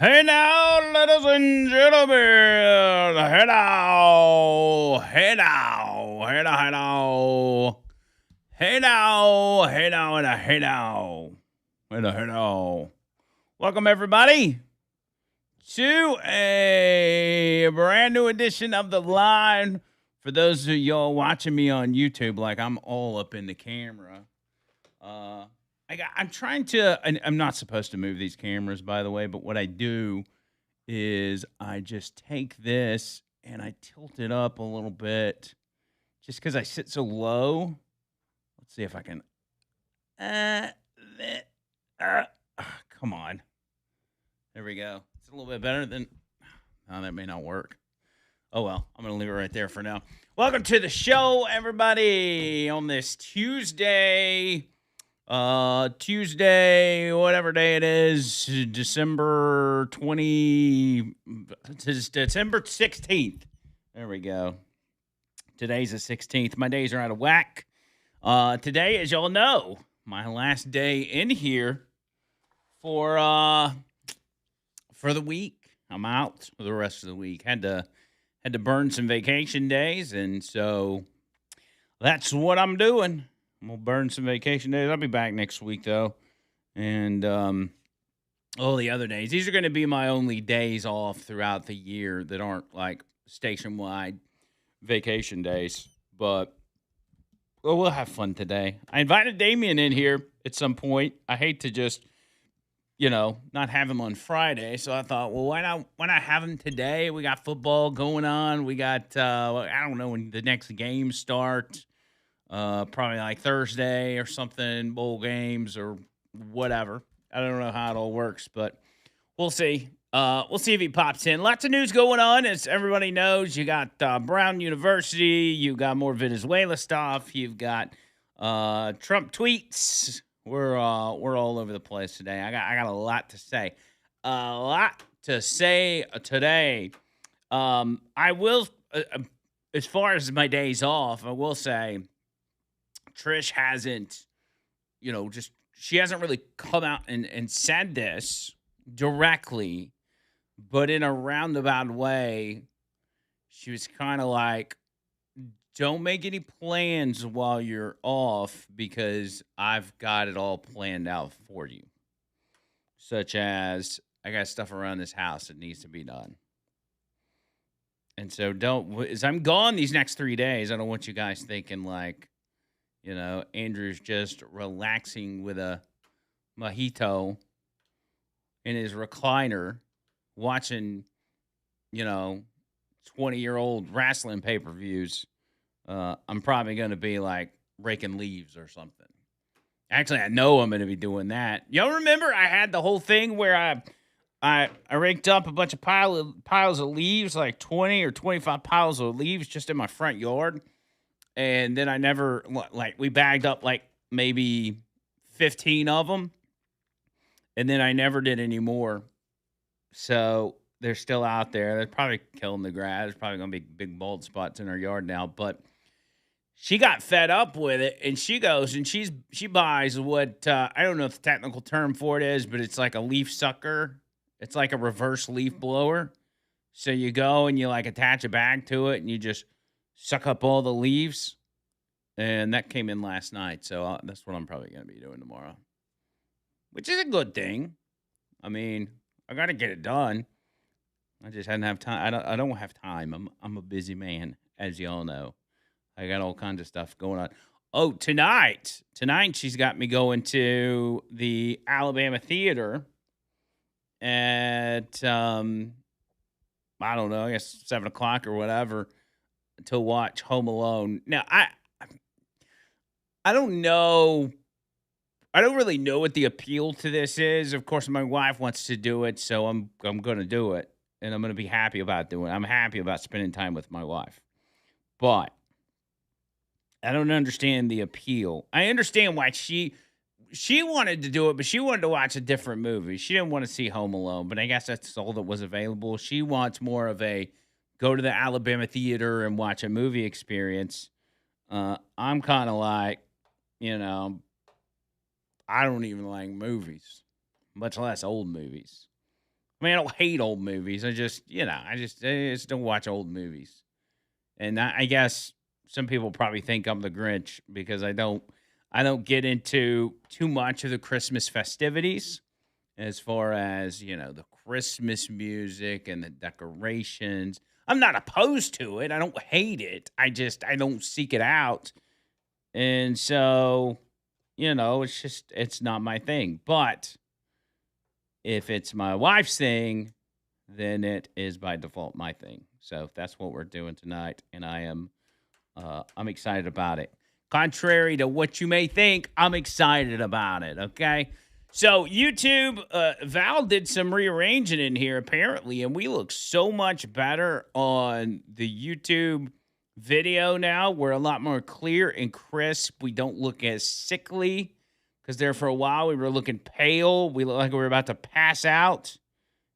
Hey now, ladies and gentlemen. Hey now. Hey now. Hey now. Hey now. Hey now. Hey now. And a hey now. Hey now. Hey now. Welcome, everybody, to a brand new edition of The Line. For those of y'all watching me on YouTube, like I'm all up in the camera. I'm trying to. And I'm not supposed to move these cameras, by the way. But what I do is I just take this and I tilt it up a little bit, just because I sit so low. Let's see if I can. Come on. There we go. It's a little bit better than. Oh, that may not work. Oh well, I'm gonna leave it right there for now. Welcome to the show, everybody, on this Tuesday. Tuesday, whatever day it is, December 16th. There we go. Today's the 16th. My days are out of whack. Today, as y'all know, my last day in here for the week. I'm out for the rest of the week. Had to burn some vacation days, and so that's what I'm doing. I'm going to burn some vacation days. I'll be back next week, though. And all the other days. These are going to be my only days off throughout the year that aren't, like, station-wide vacation days. But we'll have fun today. I invited Damien in here at some point. I hate to just, not have him on Friday. So I thought, well, why not have him today? We got football going on. We got, I don't know when the next games start. Probably like Thursday or something, bowl games or whatever. I don't know how it all works, but we'll see. We'll see if he pops in. Lots of news going on, as everybody knows. You got Brown University. You got more Venezuela stuff. You've got Trump tweets. We're all over the place today. I got a lot to say. A lot to say today. I will, as far as my days off, I will say, Trish hasn't, she hasn't really come out and said this directly, but in a roundabout way, she was kind of like, don't make any plans while you're off because I've got it all planned out for you. Such as, I got stuff around this house that needs to be done. And so as I'm gone these next 3 days, I don't want you guys thinking like, Andrew's just relaxing with a mojito in his recliner watching, 20-year-old wrestling pay-per-views. I'm probably going to be like raking leaves or something. Actually, I know I'm going to be doing that. Y'all remember I had the whole thing where I raked up a bunch of piles of leaves, like 20 or 25 piles of leaves just in my front yard. And then I never, we bagged up like maybe 15 of them. And then I never did any more. So they're still out there. They're probably killing the grass. There's probably going to be big bald spots in her yard now. But she got fed up with it. And she goes and she buys what, I don't know if the technical term for it is, but it's like a leaf sucker. It's like a reverse leaf blower. So you go and you like attach a bag to it and you just suck up all the leaves, and that came in last night, so that's what I'm probably going to be doing tomorrow, which is a good thing. I mean, I got to get it done. I just hadn't have time. I don't have time. I'm a busy man, as y'all know. I got all kinds of stuff going on. Oh, tonight she's got me going to the Alabama Theater at I don't know, I guess 7:00 or whatever, to watch Home Alone. Now, I don't know. I don't really know what the appeal to this is. Of course, my wife wants to do it, so I'm going to do it, and I'm going to be happy about doing it. I'm happy about spending time with my wife. But I don't understand the appeal. I understand why she wanted to do it, but she wanted to watch a different movie. She didn't want to see Home Alone, but I guess that's all that was available. She wants more of a go to the Alabama Theater and watch a movie experience. I'm kind of like, I don't even like movies, much less old movies. I mean, I don't hate old movies. I just don't watch old movies. And I guess some people probably think I'm the Grinch because I don't get into too much of the Christmas festivities as far as, the Christmas music and the decorations. I'm not opposed to it. I don't hate it. I don't seek it out. And so, it's not my thing. But if it's my wife's thing, then it is by default my thing. So that's what we're doing tonight, and I'm excited about it. Contrary to what you may think, I'm excited about it. Okay. So YouTube, Val did some rearranging in here apparently, and we look so much better on the YouTube video now. We're a lot more clear and crisp. We don't look as sickly because there for a while we were looking pale. We looked like we were about to pass out.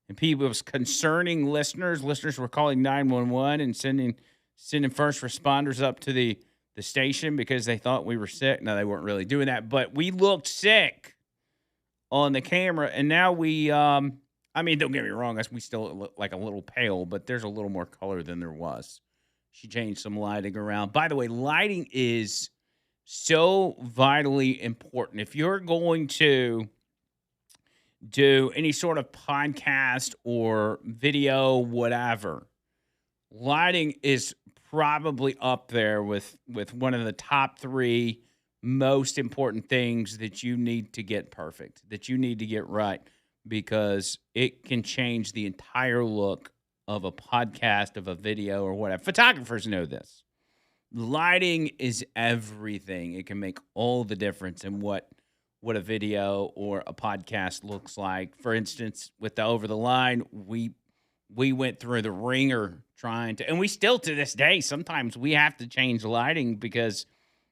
And people, it was concerning listeners. Listeners were calling 911 and sending first responders up to the station because they thought we were sick. No, they weren't really doing that, but we looked sick on the camera. And now don't get me wrong, we still look like a little pale, but there's a little more color than there was. She changed some lighting around. By the way, lighting is so vitally important. If you're going to do any sort of podcast or video, whatever, lighting is probably up there with one of the top 3 most important things that you need to get perfect, that you need to get right, because it can change the entire look of a podcast, of a video, or whatever. Photographers know this. Lighting is everything. It can make all the difference in what a video or a podcast looks like. For instance, with the Over the Line, we went through the ringer trying to, and we still to this day, sometimes we have to change lighting because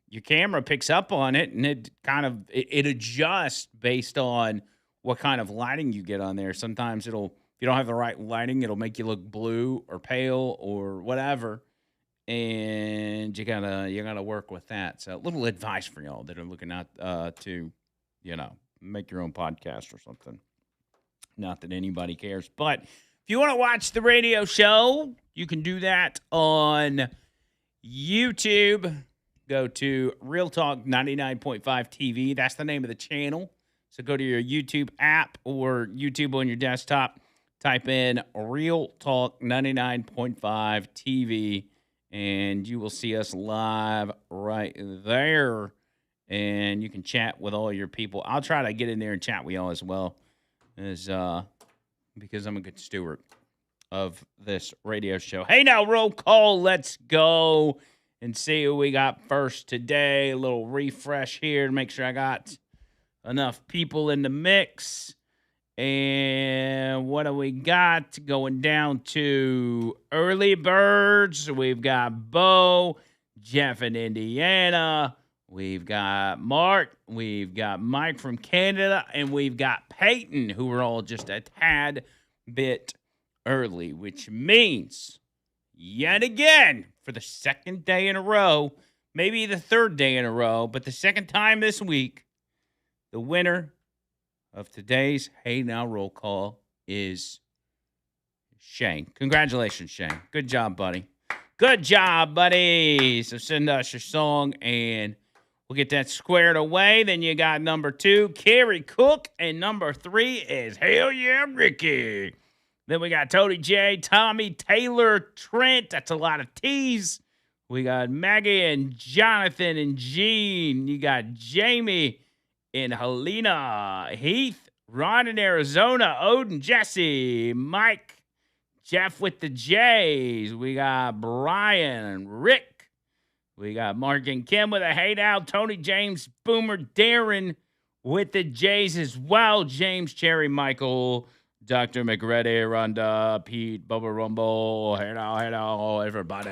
your camera picks up on it and it adjusts based on what kind of lighting you get on there. Sometimes if you don't have the right lighting, it'll make you look blue or pale or whatever. And you gotta work with that. So a little advice for y'all that are looking out to, make your own podcast or something. Not that anybody cares, but if you want to watch the radio show, you can do that on YouTube. Go to Real Talk 99.5 TV. That's the name of the channel. So go to your YouTube app or YouTube on your desktop. Type in Real Talk 99.5 TV, and you will see us live right there. And you can chat with all your people. I'll try to get in there and chat with y'all as well, because I'm a good steward of this radio show. Hey, now, roll call. Let's go and see who we got first today. A little refresh here to make sure I got enough people in the mix. And what do we got? Going down to early birds. We've got Bo, Jeff in Indiana. We've got Mark. We've got Mike from Canada. And we've got Peyton, who are all just a tad bit early, which means yet again, for the second day in a row, maybe the third day in a row, but the second time this week, the winner of today's Hey Now Roll Call is Shane. Congratulations, Shane. Good job, buddy. Good job, buddy. So send us your song, and we'll get that squared away. Then you got number 2, Carrie Cook, and number 3 is Hell Yeah, Ricky. Then we got Tony J, Tommy, Taylor, Trent. That's a lot of T's. We got Maggie and Jonathan and Jean. You got Jamie and Helena, Heath, Ron in Arizona, Odin, Jesse, Mike, Jeff with the J's. We got Brian and Rick. We got Mark and Kim with a Hey Now, Tony, James, Boomer, Darren with the J's as well. James, Cherry, Michael, Dr. McReady, Rhonda, Pete, Bubba Rumble. Hey now, everybody.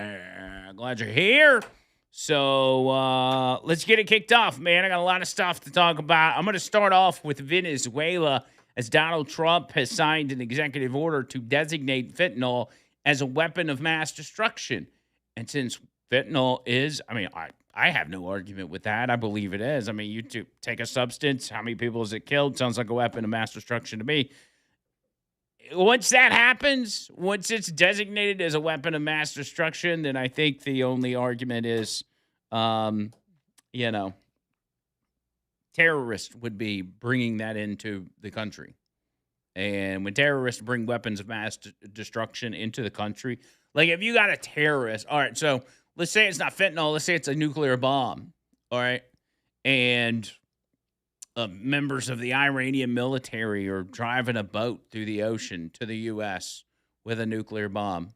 Glad you're here. So let's get it kicked off, man. I got a lot of stuff to talk about. I'm going to start off with Venezuela, as Donald Trump has signed an executive order to designate fentanyl as a weapon of mass destruction. And since fentanyl is, I have no argument with that. I believe it is. You take a substance, how many people has it killed? Sounds like a weapon of mass destruction to me. once that happens, once it's designated as a weapon of mass destruction, then I think the only argument is, um, you know, terrorists would be bringing that into the country. And when terrorists bring weapons of mass destruction into the country, like if you got a terrorist, all right, so let's say it's not fentanyl, let's say it's a nuclear bomb, all right, and members of the Iranian military are driving a boat through the ocean to the U.S. with a nuclear bomb.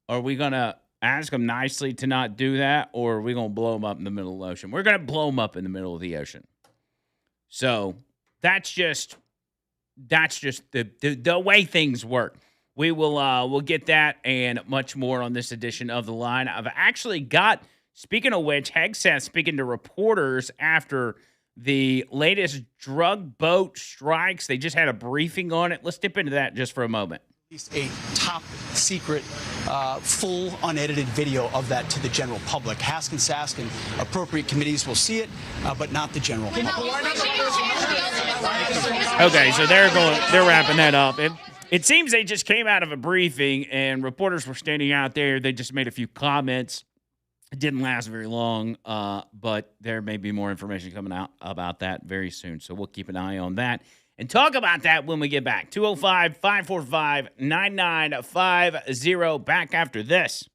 Are we going to ask them nicely to not do that, or are we going to blow them up in the middle of the ocean? We're going to blow them up in the middle of the ocean. So that's just the way things work. We will we'll get that and much more on this edition of The Line. I've actually got, speaking of which, Hegseth speaking to reporters after the latest drug boat strikes. They just had a briefing on it. Let's dip into that just for a moment. A top secret, full unedited video of that to the general public. Hask and appropriate committees will see it, but not the general public. Okay, so they're wrapping that up. It seems they just came out of a briefing and reporters were standing out there. They just made a few comments. It didn't last very long, but there may be more information coming out about that very soon. So we'll keep an eye on that and talk about that when we get back. 205-545-9950. Back after this.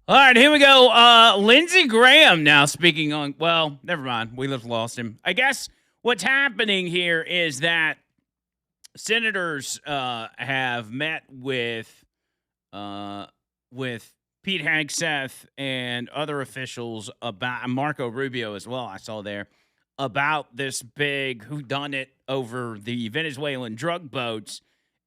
All right, here we go. Lindsey Graham now speaking on, well, never mind. We just lost him. I guess what's happening here is that senators have met with Pete Hegseth and other officials about Marco Rubio as well. I saw there about this big whodunit over the Venezuelan drug boats,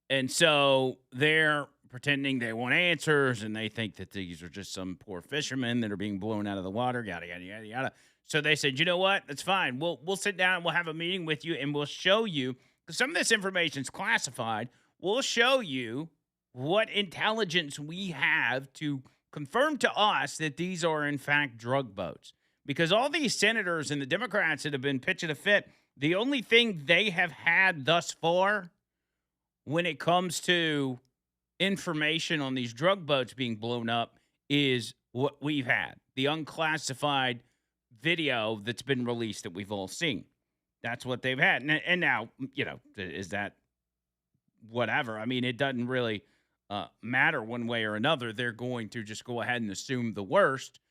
and so they're pretending they want answers, and they think that these are just some poor fishermen that are being blown out of the water. Yada yada yada yada. So they said, you know what? That's fine. We'll sit down and we'll have a meeting with you, and we'll show you because some of this information is classified. We'll show you what intelligence we have to confirm to us that these are in fact drug boats. Because all these senators and the Democrats that have been pitching a fit, the only thing they have had thus far when it comes to information on these drug boats being blown up is what we've had, the unclassified video that's been released that we've all seen. That's what they've had. And now, is that whatever? I mean, it doesn't really matter one way or another. They're going to just go ahead and assume the worst,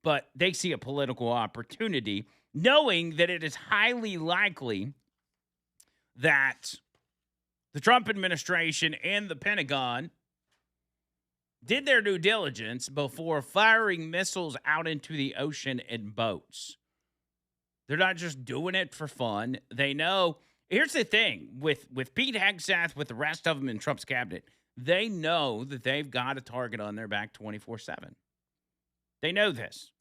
but they see a political opportunity, knowing that it is highly likely that the Trump administration and the Pentagon did their due diligence before firing missiles out into the ocean in boats. They're not just doing it for fun. They know. Here's the thing with Pete Hegseth, with the rest of them in Trump's cabinet, they know that they've got a target on their back 24/7. They know this.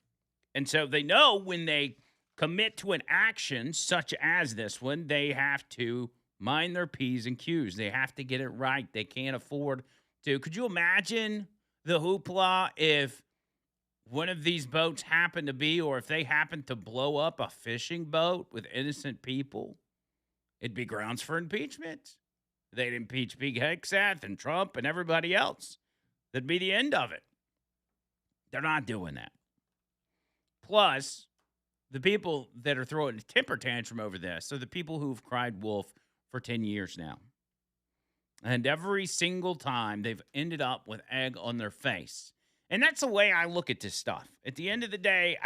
And so they know when they commit to an action such as this one, they have to mind their P's and Q's. They have to get it right. They can't afford to. Could you imagine the hoopla if one of these boats happened to be, or if they happened to blow up a fishing boat with innocent people? It'd be grounds for impeachment. They'd impeach Pete Hegseth and Trump and everybody else. That'd be the end of it. They're not doing that. Plus, the people that are throwing a temper tantrum over this are the people who've cried wolf for 10 years now. And every single time they've ended up with egg on their face. And that's the way I look at this stuff. At the end of the day,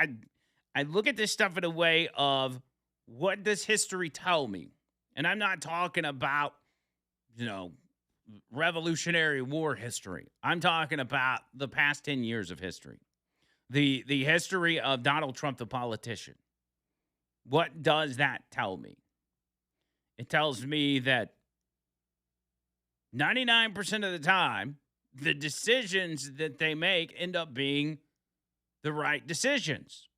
I look at this stuff in a way of, what does history tell me? And I'm not talking about, Revolutionary War history. I'm talking about the past 10 years of history. The history of Donald Trump, the politician. What does that tell me? It tells me that 99% of the time, the decisions that they make end up being the right decisions.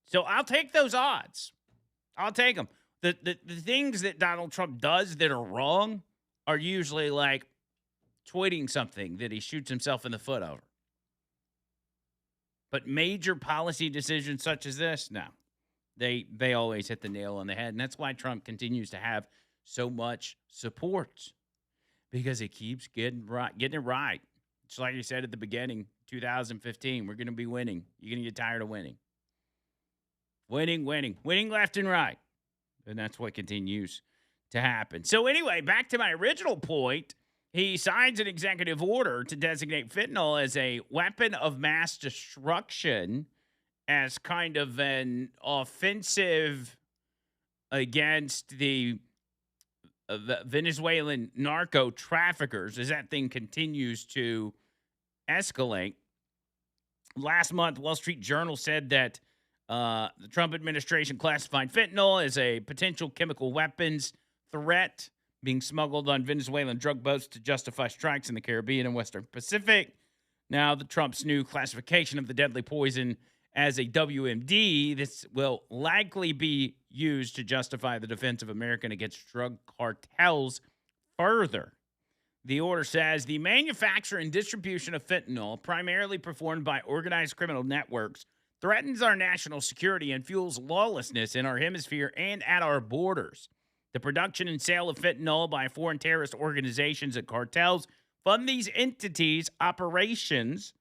So I'll take those odds. I'll take them. The things that Donald Trump does that are wrong are usually like tweeting something that he shoots himself in the foot over. But major policy decisions such as this, no. They always hit the nail on the head. And that's why Trump continues to have so much support. Because he keeps getting it right. Just like he said at the beginning, 2015, we're going to be winning. You're going to get tired of winning. Winning left and right. And that's what continues to happen. So anyway, back to my original point, he signs an executive order to designate fentanyl as a weapon of mass destruction, as kind of an offensive against the Venezuelan narco traffickers as that thing continues to escalate. Last month, Wall Street Journal said that the Trump administration classified fentanyl as a potential chemical weapons threat being smuggled on Venezuelan drug boats to justify strikes in the Caribbean and Western Pacific. Now, the Trump's new classification of the deadly poison as a WMD, this will likely be used to justify the defense of America against drug cartels further. The order says the manufacture and distribution of fentanyl, primarily performed by organized criminal networks, threatens our national security and fuels lawlessness in our hemisphere and at our borders. The production and sale of fentanyl by foreign terrorist organizations and cartels fund these entities' operations,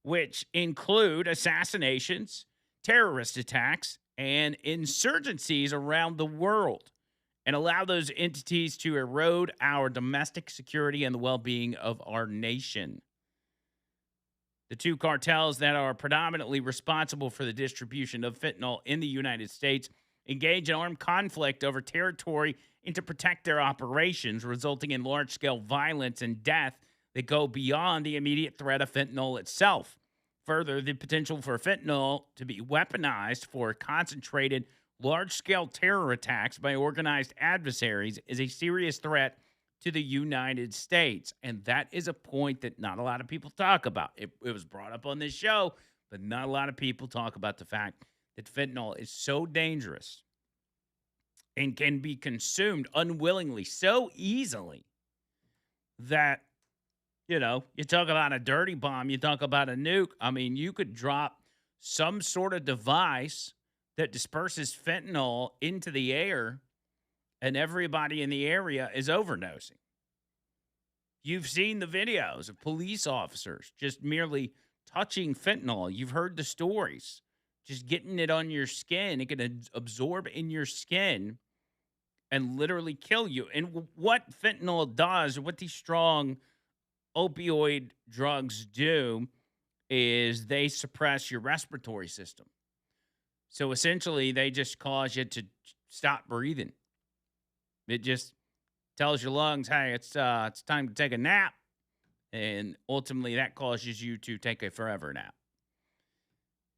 which include assassinations, terrorist attacks, and insurgencies around the world, and allow those entities to erode our domestic security and the well-being of our nation. The two cartels that are predominantly responsible for the distribution of fentanyl in the United States engage in armed conflict over territory and to protect their operations, resulting in large scale violence and death that go beyond the immediate threat of fentanyl itself. Further, the potential for fentanyl to be weaponized for concentrated, large scale terror attacks by organized adversaries is a serious threat to the United States. And that is a point that not a lot of people talk about. It was brought up on this show, but not a lot of people talk about the fact that fentanyl is so dangerous and can be consumed unwillingly so easily that, you talk about a dirty bomb, you talk about a nuke. I mean, you could drop some sort of device that disperses fentanyl into the air and everybody in the area is overdosing. You've seen the videos of police officers just merely touching fentanyl. You've heard the stories. Just getting it on your skin, it can absorb in your skin and literally kill you. And what fentanyl does, what these strong opioid drugs do, is they suppress your respiratory system. So essentially, they just cause you to stop breathing. It just tells your lungs, hey, it's time to take a nap. And ultimately, that causes you to take a forever nap.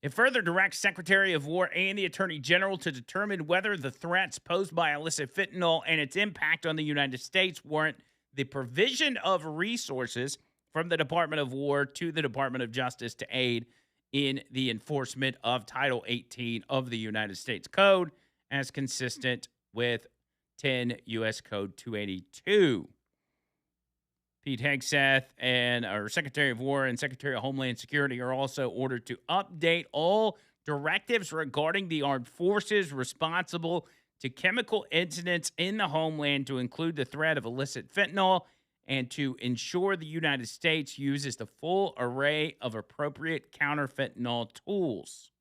It further directs Secretary of War and the Attorney General to determine whether the threats posed by illicit fentanyl and its impact on the United States warrant the provision of resources from the Department of War to the Department of Justice to aid in the enforcement of Title 18 of the United States Code as consistent with 10 U.S. Code 282. Pete Hegseth and our Secretary of War and Secretary of Homeland Security are also ordered to update all directives regarding the armed forces responsible to chemical incidents in the homeland to include the threat of illicit fentanyl and to ensure the United States uses the full array of appropriate counter-fentanyl tools.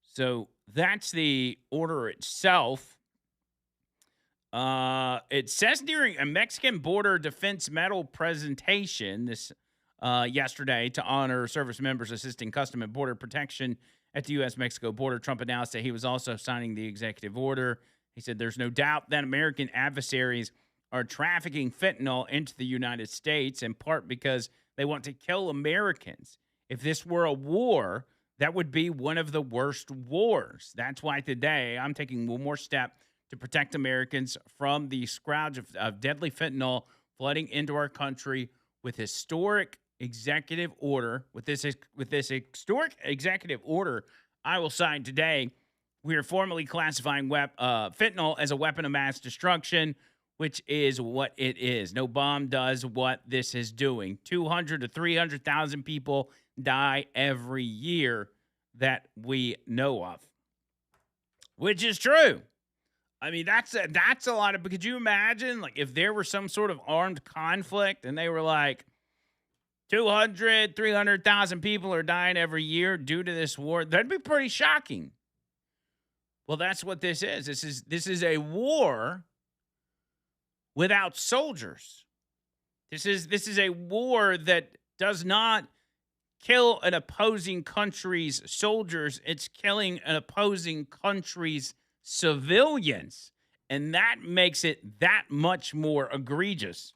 So that's the order itself. It says during a Mexican border defense medal presentation yesterday to honor service members assisting Custom and Border Protection at the U.S.-Mexico border, Trump announced that he was also signing the executive order. He said there's no doubt that American adversaries are trafficking fentanyl into the United States, in part because they want to kill Americans. If this were a war, that would be one of the worst wars. That's why today I'm taking one more step to protect Americans from the scourge of deadly fentanyl flooding into our country with historic executive order. With this historic executive order I will sign today, we are formally classifying fentanyl as a weapon of mass destruction, which is what it is. No bomb does what this is doing. 200 to 300,000 people die every year that we know of, which is true. I mean, that's a lot of, could you imagine, like, if there were some sort of armed conflict and they were like, 200, 300,000 people are dying every year due to this war? That'd be pretty shocking. Well, that's what this is. This is a war without soldiers. This is a war that does not kill an opposing country's soldiers. It's killing an opposing country's civilians, and that makes it that much more egregious.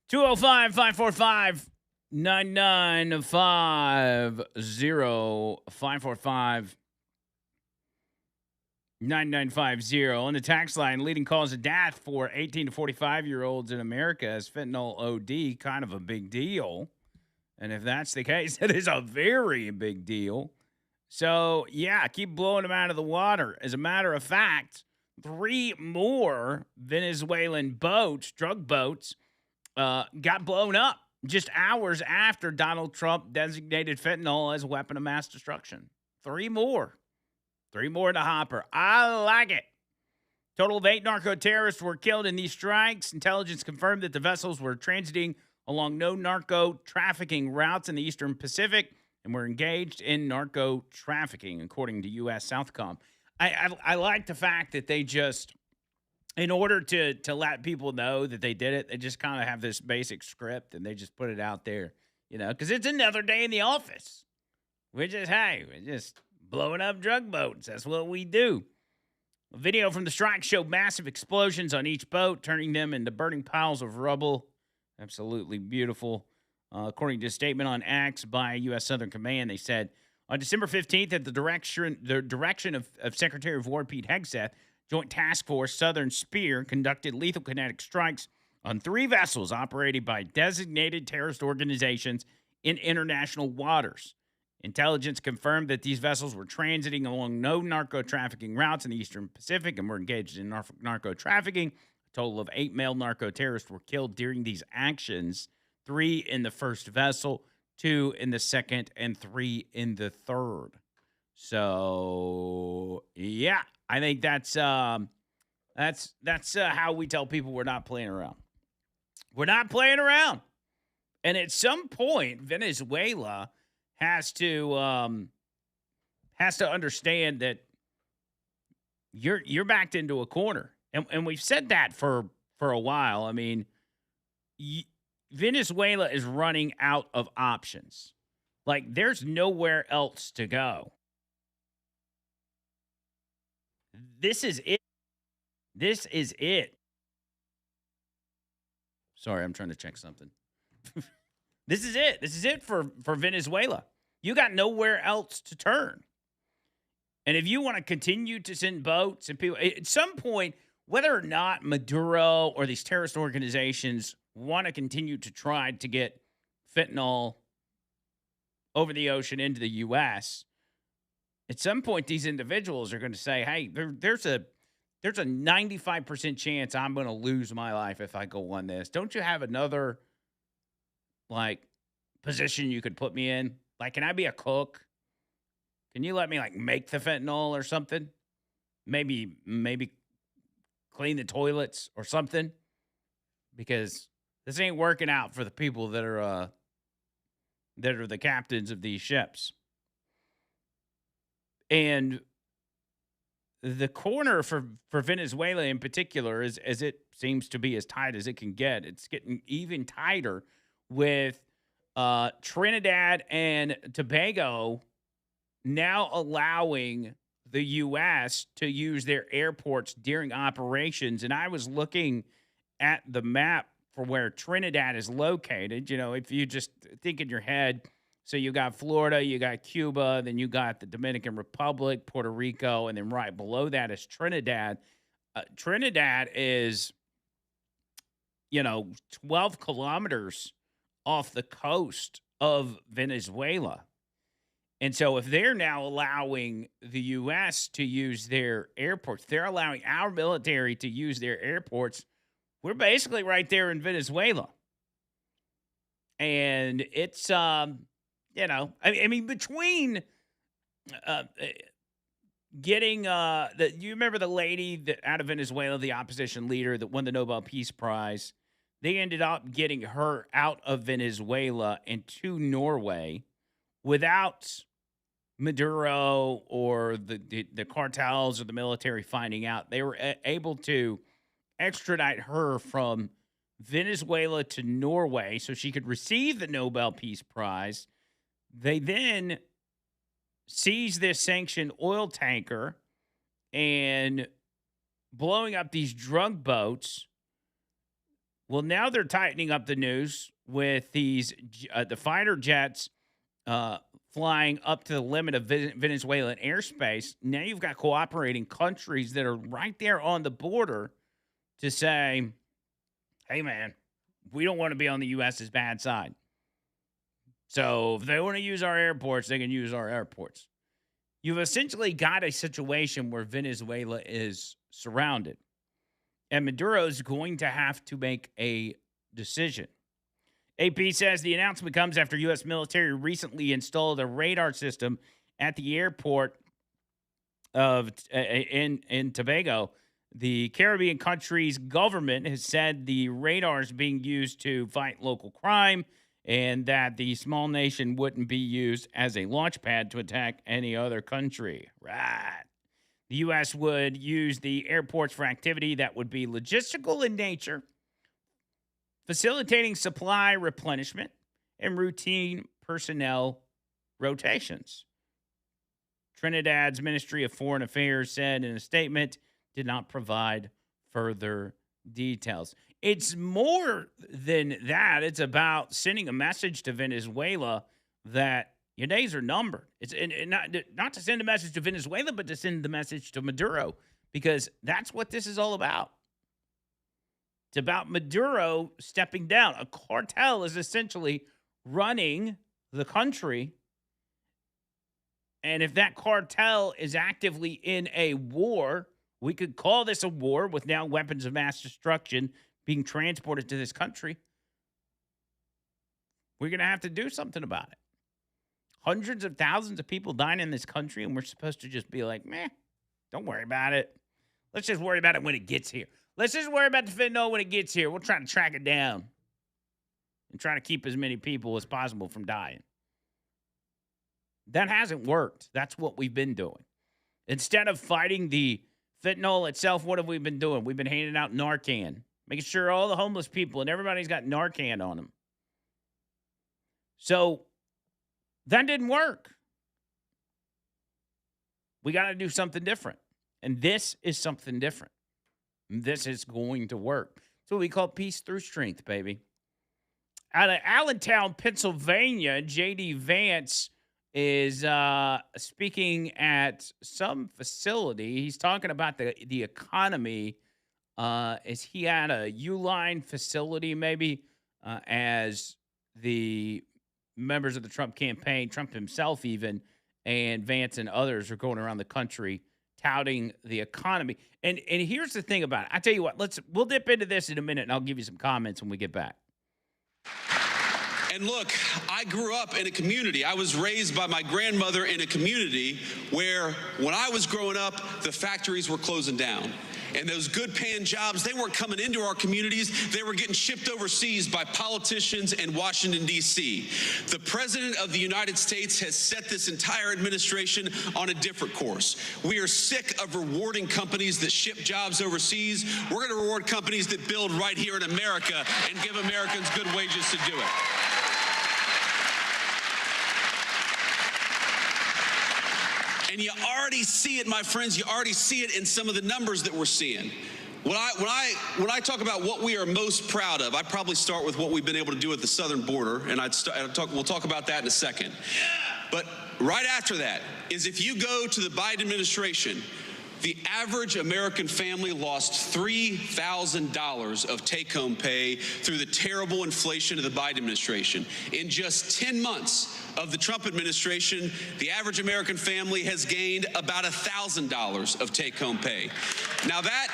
205 545 9950. 545 9950. On the tax line, leading cause of death for 18 to 45-year-olds in America is fentanyl OD, kind of a big deal. And if that's the case, it is a very big deal. So, yeah, keep blowing them out of the water. As a matter of fact, 3 more Venezuelan boats, drug boats, got blown up just hours after Donald Trump designated fentanyl as a weapon of mass destruction. 3 more. 3 more in the hopper. I like it. Total of 8 narco-terrorists were killed in these strikes. Intelligence confirmed that the vessels were transiting along no narco-trafficking routes in the Eastern Pacific and were engaged in narco-trafficking, according to U.S. Southcom. I like the fact that they just, in order to let people know that they did it, they just kind of have this basic script and they just put it out there, because it's another day in the office. We're just blowing up drug boats. That's what we do. A video from the strike showed massive explosions on each boat, turning them into burning piles of rubble. Absolutely beautiful. According to a statement on X by U.S. Southern Command, they said, on December 15th, at the direction of Secretary of War Pete Hegseth, Joint Task Force Southern Spear conducted lethal kinetic strikes on 3 vessels operated by designated terrorist organizations in international waters. Intelligence confirmed that these vessels were transiting along no narco-trafficking routes in the Eastern Pacific and were engaged in narco-trafficking. A total of 8 male narco-terrorists were killed during these actions, 3 in the first vessel, 2 in the second, and 3 in the third. So, yeah, I think that's how we tell people we're not playing around. We're not playing around. And at some point, Venezuela has to understand that you're backed into a corner, and we've said that for a while. I mean, Venezuela is running out of options. Like, there's nowhere else to go. This is it. This is it. Sorry, I'm trying to check something. This is it. This is it for Venezuela. You got nowhere else to turn. And if you want to continue to send boats and people, at some point, whether or not Maduro or these terrorist organizations want to continue to try to get fentanyl over the ocean into the U.S., at some point, these individuals are going to say, hey, there's a 95% chance I'm going to lose my life if I go on this. Don't you have another position you could put me in? Like, can I be a cook? Can you let me make the fentanyl or something? Maybe clean the toilets or something? Because this ain't working out for the people that are the captains of these ships. And the corner for Venezuela in particular is, as it seems to be as tight as it can get. It's getting even tighter with Trinidad and Tobago now allowing the U.S. to use their airports during operations. And I was looking at the map for where Trinidad is located. If you just think in your head, so you got Florida, you got Cuba, then you got the Dominican Republic, Puerto Rico, and then right below that is Trinidad. Trinidad is, 12 kilometers off the coast of Venezuela. And so if they're now allowing the U.S. to use their airports, they're allowing our military to use their airports, we're basically right there in Venezuela. And it's, between getting, you remember the lady that out of Venezuela, the opposition leader that won the Nobel Peace Prize, they ended up getting her out of Venezuela and to Norway without Maduro or the cartels or the military finding out. They were able to extradite her from Venezuela to Norway so she could receive the Nobel Peace Prize. They then seized this sanctioned oil tanker and blowing up these drug boats. Well, now they're tightening up the news with these the fighter jets flying up to the limit of Venezuelan airspace. Now you've got cooperating countries that are right there on the border to say, hey, man, we don't want to be on the U.S.'s bad side. So if they want to use our airports, they can use our airports. You've essentially got a situation where Venezuela is surrounded. And Maduro is going to have to make a decision. AP says the announcement comes after U.S. military recently installed a radar system at the airport of in Tobago. The Caribbean country's government has said the radar is being used to fight local crime and that the small nation wouldn't be used as a launch pad to attack any other country. Right. The U.S. would use the airports for activity that would be logistical in nature, facilitating supply replenishment and routine personnel rotations. Trinidad's Ministry of Foreign Affairs said in a statement, did not provide further details. It's more than that. It's about sending a message to Venezuela that your days are numbered. It's not to send a message to Venezuela, but to send the message to Maduro, because that's what this is all about. It's about Maduro stepping down. A cartel is essentially running the country. And if that cartel is actively in a war, we could call this a war with now weapons of mass destruction being transported to this country. We're going to have to do something about it. Hundreds of thousands of people dying in this country, and we're supposed to just be like, meh, don't worry about it. Let's just worry about it when it gets here. Let's just worry about the fentanyl when it gets here. We'll try to track it down and try to keep as many people as possible from dying. That hasn't worked. That's what we've been doing. Instead of fighting the fentanyl itself, what have we been doing? We've been handing out Narcan, making sure all the homeless people and everybody's got Narcan on them. So that didn't work. We got to do something different. And this is something different. This is going to work. It's what we call peace through strength, baby. Out of Allentown, Pennsylvania, J.D. Vance is speaking at some facility. He's talking about the economy. Is he at a Uline facility maybe as the members of the Trump campaign, Trump himself even, and Vance and others are going around the country touting the economy. And here's the thing about it. I tell you what, we'll dip into this in a minute, and I'll give you some comments when we get back. And look, I grew up in a community. I was raised by my grandmother in a community where when I was growing up, the factories were closing down. And those good paying jobs, they weren't coming into our communities. They were getting shipped overseas by politicians in Washington, D.C. The President of the United States has set this entire administration on a different course. We are sick of rewarding companies that ship jobs overseas. We're going to reward companies that build right here in America and give Americans good wages to do it. And you already see it, my friends. You already see it in some of the numbers that we're seeing. When I talk about what we are most proud of, I probably start with what we've been able to do at the southern border, and we'll talk about that in a second. But right after that is if you go to the Biden administration, the average American family lost $3,000 of take-home pay through the terrible inflation of the Biden administration. In just 10 months of the Trump administration, the average American family has gained about $1,000 of take-home pay. Now that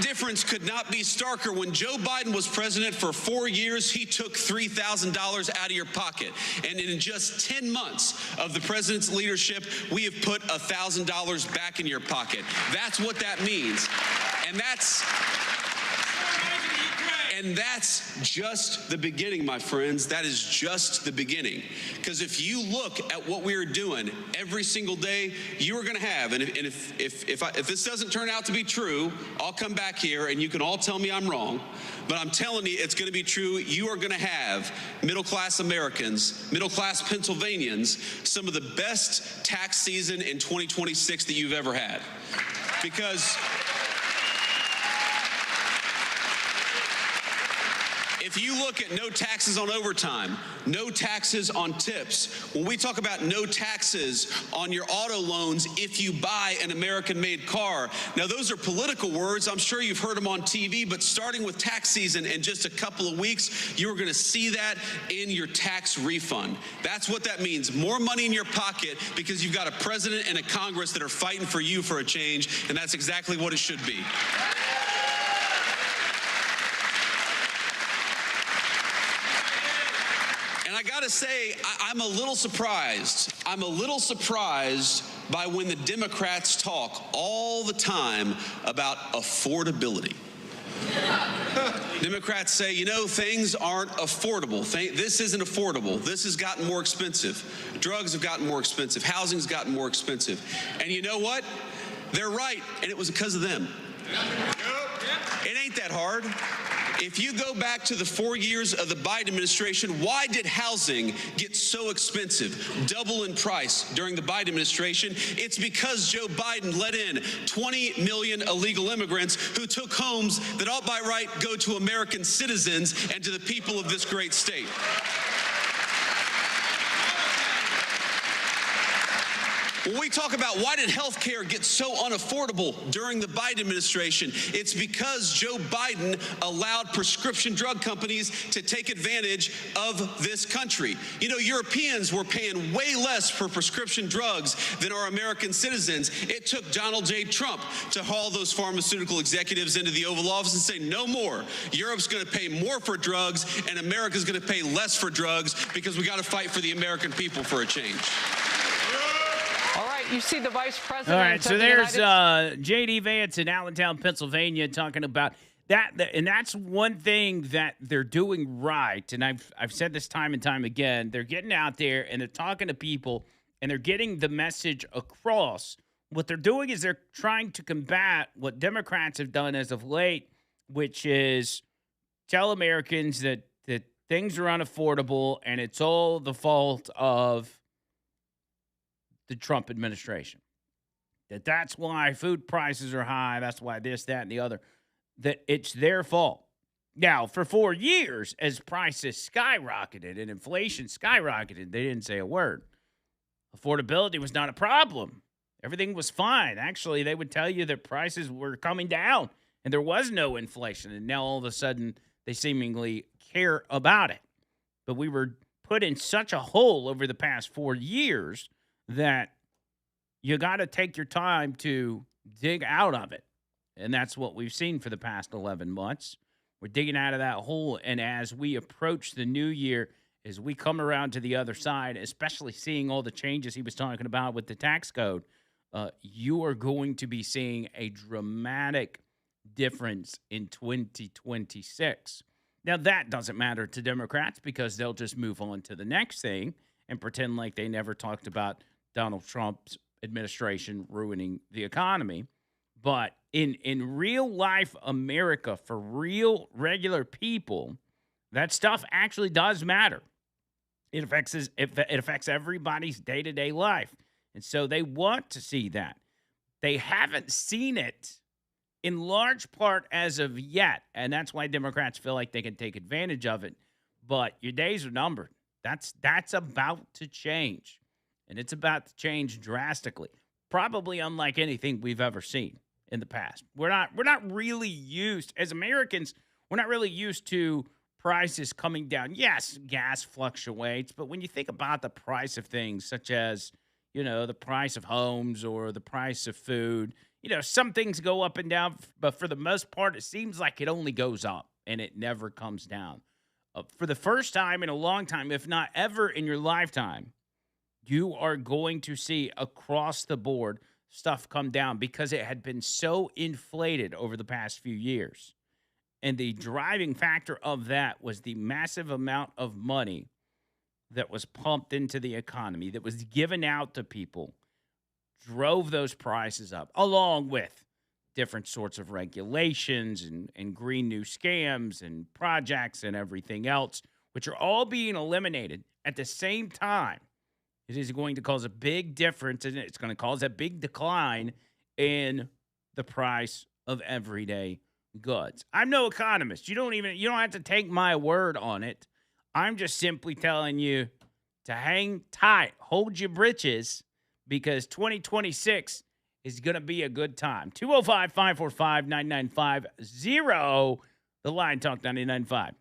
difference could not be starker. When Joe Biden was president for 4 years, he took $3,000 out of your pocket. And in just 10 months of the president's leadership, we have put $1,000 back in your pocket. That's what that means. And that's just the beginning, my friends. That is just the beginning. Because if you look at what we are doing every single day, you are going to have, and if this doesn't turn out to be true, I'll come back here and you can all tell me I'm wrong. But I'm telling you, it's going to be true. You are going to have middle-class Americans, middle-class Pennsylvanians, some of the best tax season in 2026 that you've ever had. Because If you look at no taxes on overtime, no taxes on tips, when we talk about no taxes on your auto loans if you buy an American-made car, now those are political words. I'm sure you've heard them on TV, but starting with tax season in just a couple of weeks, you're going to see that in your tax refund. That's what that means. More money in your pocket because you've got a president and a Congress that are fighting for you for a change, and that's exactly what it should be. And I got to say, I'm a little surprised. I'm a little surprised by when the Democrats talk all the time about affordability. Democrats say, you know, things aren't affordable. This isn't affordable. This has gotten more expensive. Drugs have gotten more expensive. Housing's gotten more expensive. And you know what? They're right, and it was because of them. It ain't that hard. If you go back to the 4 years of the Biden administration, why did housing get so expensive, double in price during the Biden administration? It's because Joe Biden let in 20 million illegal immigrants who took homes that ought by right go to American citizens and to the people of this great state. When we talk about why did health care get so unaffordable during the Biden administration, it's because Joe Biden allowed prescription drug companies to take advantage of this country. You know, Europeans were paying way less for prescription drugs than our American citizens. It took Donald J. Trump to haul those pharmaceutical executives into the Oval Office and say, no more. Europe's going to pay more for drugs, and America's going to pay less for drugs because we got to fight for the American people for a change. All right, you see the vice president. All right, so there's J.D. Vance in Allentown, Pennsylvania, talking about that, and that's one thing that they're doing right. And I've said this time and time again. They're getting out there and they're talking to people, and they're getting the message across. What they're doing is they're trying to combat what Democrats have done as of late, which is tell Americans that things are unaffordable and it's all the fault of the Trump administration. That's why food prices are high. That's why this, that, and the other. That it's their fault. Now, for 4 years, as prices skyrocketed and inflation skyrocketed, they didn't say a word. Affordability was not a problem. Everything was fine. Actually, they would tell you that prices were coming down and there was no inflation. And now all of a sudden, they seemingly care about it. But we were put in such a hole over the past 4 years that you got to take your time to dig out of it. And that's what we've seen for the past 11 months. We're digging out of that hole. And as we approach the new year, as we come around to the other side, especially seeing all the changes he was talking about with the tax code, you are going to be seeing a dramatic difference in 2026. Now, that doesn't matter to Democrats because they'll just move on to the next thing and pretend like they never talked about Donald Trump's administration ruining the economy. But in real life America, for real regular people, that stuff actually does matter. It affects everybody's day-to-day life. And so they want to see that. They haven't seen it in large part as of yet. And that's why Democrats feel like they can take advantage of it. But your days are numbered. That's about to change. And it's about to change drastically. Probably unlike anything we've ever seen in the past. We're not really used, as Americans, we're not really used to prices coming down. Yes, gas fluctuates, but when you think about the price of things such as, you know, the price of homes or the price of food, you know, some things go up and down, but for the most part, it seems like it only goes up and it never comes down. For the first time in a long time, if not ever in your lifetime, you are going to see across the board stuff come down because it had been so inflated over the past few years. And the driving factor of that was the massive amount of money that was pumped into the economy, that was given out to people, drove those prices up, along with different sorts of regulations and green new scams and projects and everything else, which are all being eliminated at the same time. It is going to cause a big difference, and it's going to cause a big decline in the price of everyday goods. I'm no economist. You don't have to take my word on it. I'm just simply telling you to hang tight, hold your britches, because 2026 is going to be a good time. 205-545-9950, the Line Talk 99.5.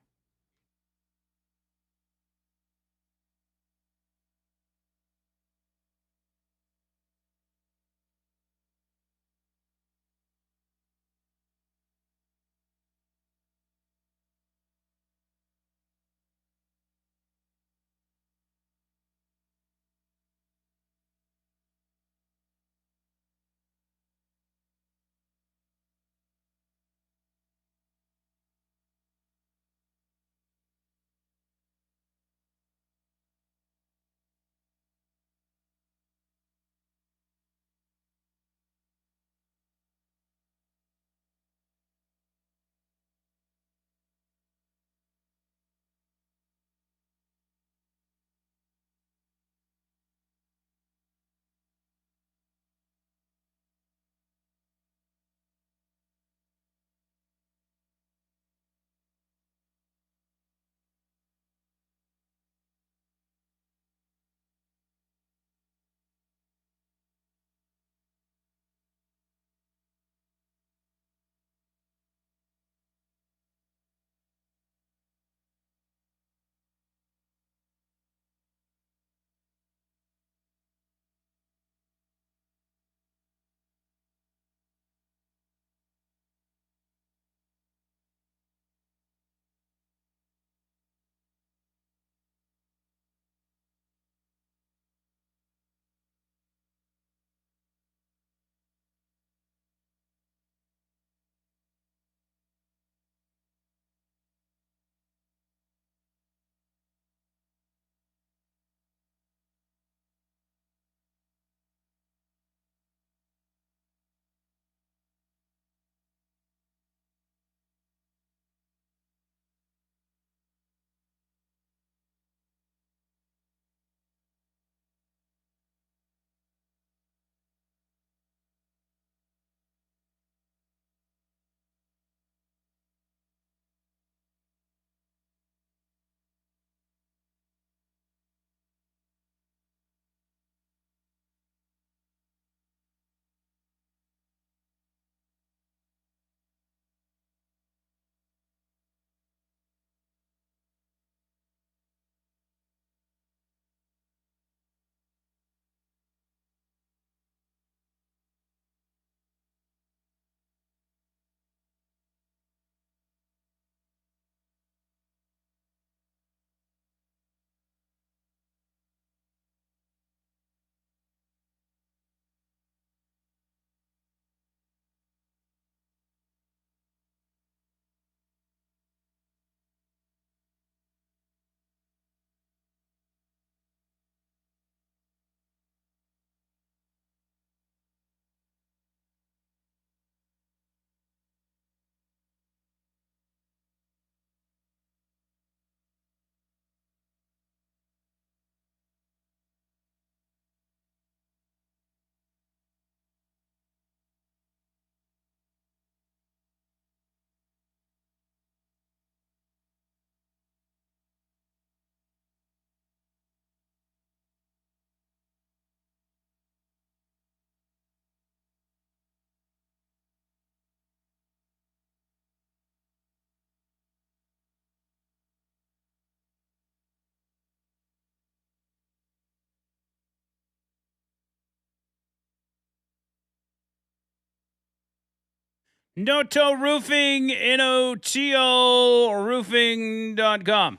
Noto Roofing, N-O-T-O roofing.com.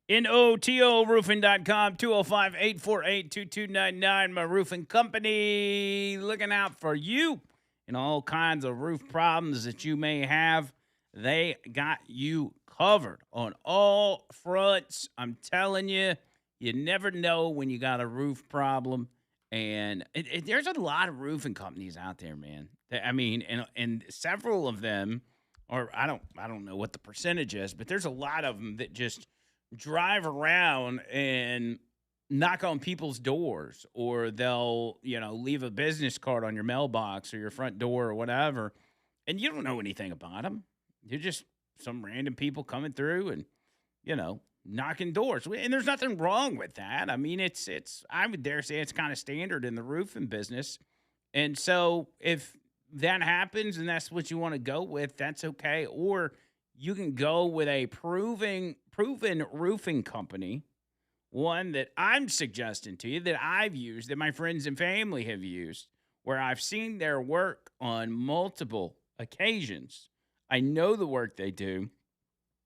NOTOroofing.com, 205-848-2299. My roofing company, looking out for you and all kinds of roof problems that you may have. They got you covered on all fronts. I'm telling you, you never know when you got a roof problem. And there's a lot of roofing companies out there, man. I mean, and several of them, or I don't know what the percentage is, but there's a lot of them that just drive around and knock on people's doors, or they'll, leave a business card on your mailbox or your front door or whatever. and you don't know anything about them. You're just some random people coming through and, knocking doors. And there's nothing wrong with that. I mean, it's I would dare say it's kind of standard in the roofing business. And so if that happens and that's what you want to go with, that's okay. Or you can go with a proven roofing company, one that I'm suggesting to you that I've used, that my friends and family have used, where I've seen their work on multiple occasions. I know the work they do.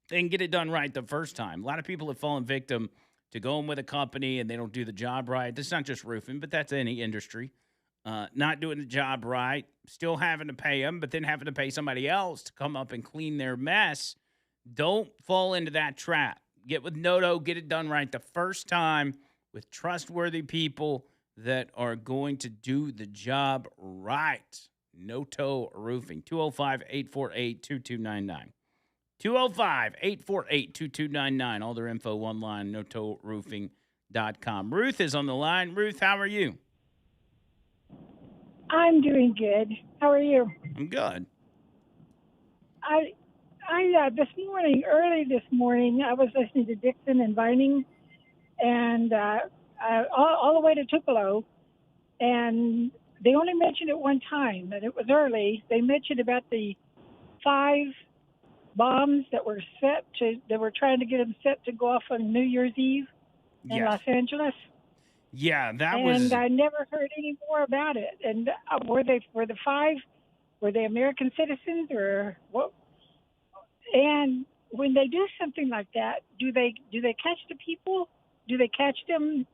They can get it done right the first time. A lot of people have fallen victim to going with a company and they don't do the job right. That's not just roofing, but that's any industry. Not doing the job right, still having to pay them, but then having to pay somebody else to come up and clean their mess. Don't fall into that trap. Get with Noto, get it done right the first time with trustworthy people that are going to do the job right. Noto Roofing, 205-848-2299. 205-848-2299. All their info online, notoroofing.com. Ruth is on the line. Ruth, how are you? I'm doing good. How are you? I'm good. I early this morning, I was listening to Dixon and Vining, and all the way to Tupelo, and they only mentioned it one time, and it was early. They mentioned about the 5 bombs that were trying to get them set to go off on New Year's Eve in Yes. Los Angeles. Yeah, that And was. I never heard any more about it. And were the 5? Were they American citizens or what? And when they do something like that, do they catch the people? Do they catch them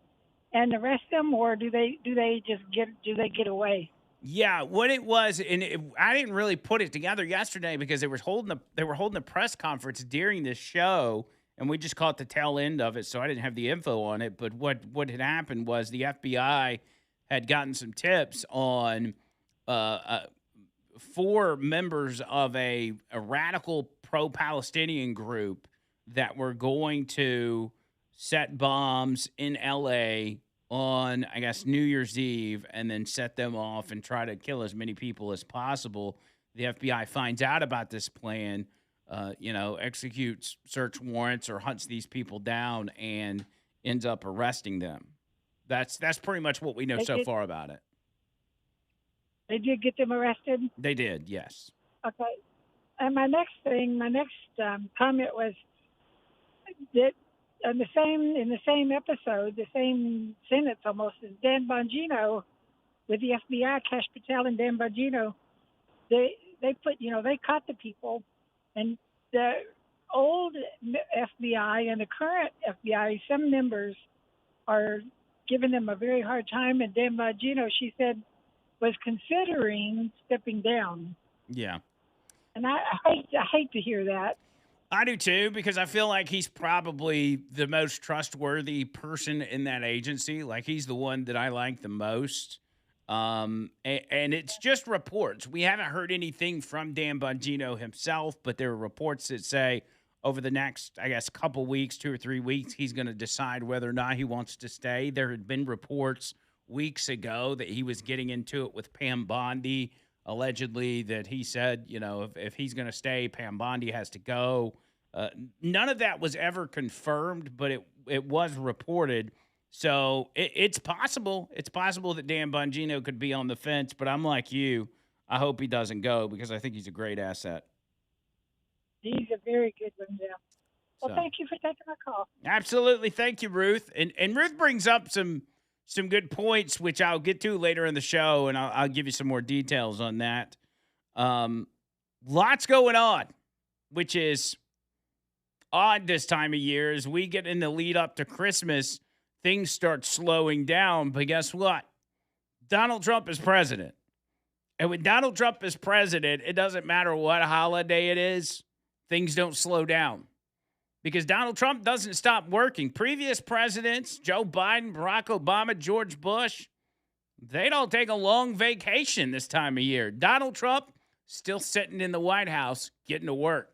and arrest them, or do they get away? Yeah, what it was, and I didn't really put it together yesterday because they were holding a press conference during this show, and we just caught the tail end of it, so I didn't have the info on it. But what had happened was the FBI had gotten some tips on 4 members of a radical pro-Palestinian group that were going to set bombs in L.A. on, I guess, New Year's Eve and then set them off and try to kill as many people as possible. The FBI finds out about this plan, executes search warrants or hunts these people down and ends up arresting them. That's pretty much what we know so far about it. They did get them arrested? They did, yes. Okay. And my next comment was that in the same episode, the same sentence almost, is Dan Bongino with the FBI, Kash Patel and Dan Bongino. They caught the people, and the old FBI and the current FBI, some members are giving them a very hard time. And Dan Bongino, she said, was considering stepping down. Yeah. And I hate to hear that. I do too, because I feel like he's probably the most trustworthy person in that agency. Like, he's the one that I like the most. And it's just reports. We haven't heard anything from Dan Bongino himself, but there are reports that say over the next, I guess, couple weeks, 2 or 3 weeks, he's going to decide whether or not he wants to stay. There had been reports weeks ago that he was getting into it with Pam Bondi, allegedly, that he said, if he's going to stay, Pam Bondi has to go. None of that was ever confirmed, but it was reported. So it's possible. It's possible that Dan Bongino could be on the fence, but I'm like you. I hope he doesn't go because I think he's a great asset. He's a very good one, yeah. Well, So. Thank you for taking my call. Absolutely. Thank you, Ruth. And Ruth brings up some good points, which I'll get to later in the show, and I'll give you some more details on that. Lots going on, which is odd this time of year. As we get in the lead up to Christmas, things start slowing down. But guess what? Donald Trump is president. And when Donald Trump is president, it doesn't matter what holiday it is, things don't slow down. Because Donald Trump doesn't stop working. Previous presidents, Joe Biden, Barack Obama, George Bush, they don't take a long vacation this time of year. Donald Trump still sitting in the White House getting to work.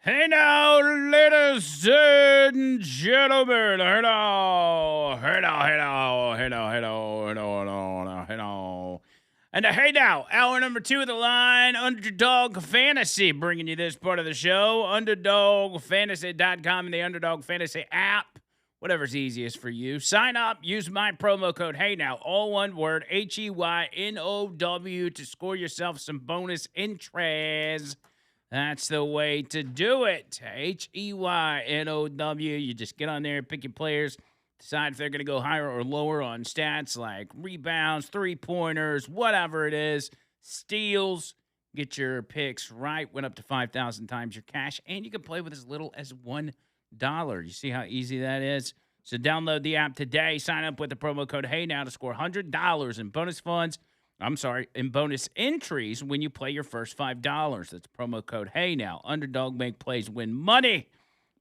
Hey now, ladies and gentlemen. Hey now. Hey now, hey now, hey now, hey now, hey now, hey now, hey now. And hey now, hour number 2 of the line, Underdog Fantasy, bringing you this part of the show. UnderdogFantasy.com and the Underdog Fantasy app, whatever's easiest for you. Sign up, use my promo code HeyNow, all one word, HEYNOW, to score yourself some bonus interest. That's the way to do it. HEYNOW. You just get on there, pick your players, decide if they're going to go higher or lower on stats like rebounds, three-pointers, whatever it is, steals. Get your picks right. Went up to 5,000 times your cash, and you can play with as little as $1. You see how easy that is? So download the app today. Sign up with the promo code HeyNow to score $100 in bonus funds. In bonus entries when you play your first $5. That's promo code HeyNow. Underdog, make plays, win money.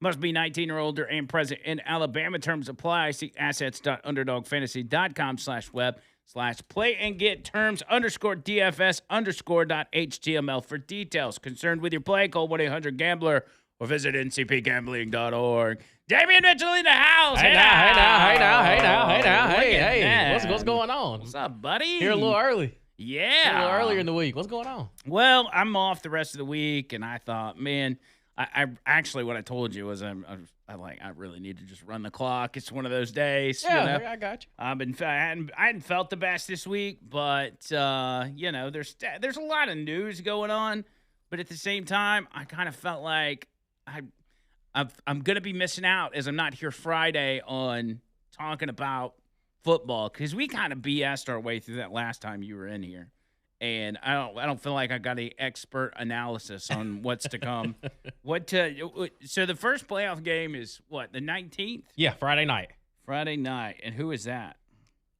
Must be 19 or older and present in Alabama. Terms apply. See assets.underdogfantasy.com/web/play and get terms _DFS_.html for details. Concerned with your play? Call 1-800-GAMBLER or visit ncpgambling.org. Damian Mitchell in the house. Hey now. Hey. What's going on? What's up, buddy? Here a little early. Yeah. A little earlier in the week. What's going on? Well, I'm off the rest of the week, and I thought, man, I actually what I told you was I really need to just run the clock. It's one of those days. Yeah, you know? I got you. I hadn't felt the best this week, but there's a lot of news going on, but at the same time, I kind of felt like I'm gonna be missing out as I'm not here Friday on talking about football because we kind of BS'd our way through that last time you were in here. And I don't feel like I got any expert analysis on what's to come. So the first playoff game is what, the 19th? Yeah, Friday night. Friday night. And who is that?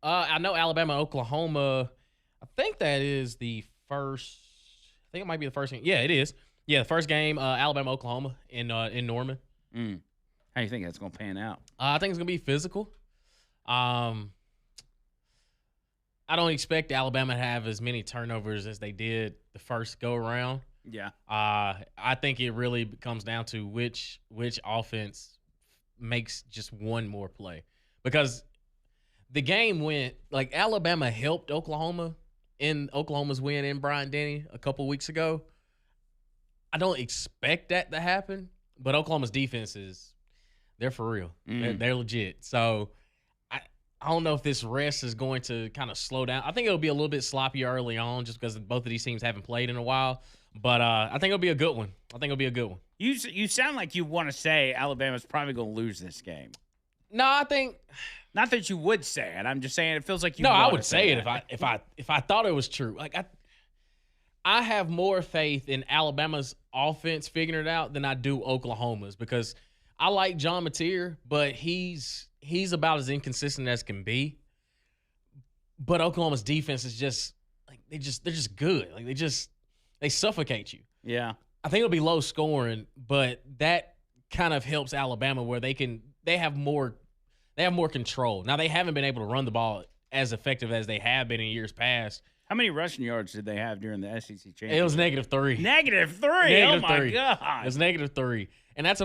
I know Alabama, Oklahoma. I think that is the first. I think it might be the first game. Yeah, it is. Yeah, the first game, Alabama, Oklahoma in Norman. How do you think that's going to pan out? I think it's going to be physical. I don't expect Alabama to have as many turnovers as they did the first go around. Yeah. I think it really comes down to which offense makes just one more play. Because the game went, like, Alabama helped Oklahoma in Oklahoma's win in Bryant-Denny a couple weeks ago. I don't expect that to happen, but Oklahoma's defense they're for real. They're legit. So I don't know if this rest is going to kind of slow down. I think it'll be a little bit sloppy early on just because both of these teams haven't played in a while. But I think it'll be a good one. You sound like you want to say Alabama's probably going to lose this game. No, I think not that you would say it. I'm just saying it feels like you. No, I want would to say it that. if I thought it was true. Like I have more faith in Alabama's offense figuring it out than I do Oklahoma's because I like John Mateer, but he's about as inconsistent as can be. But Oklahoma's defense is just like they're just good. Like they suffocate you. Yeah. I think it'll be low scoring, but that kind of helps Alabama where they have more control. Now they haven't been able to run the ball as effective as they have been in years past. How many rushing yards did they have during the SEC championship? It was -3. -3. Oh my God. It was -3. And that's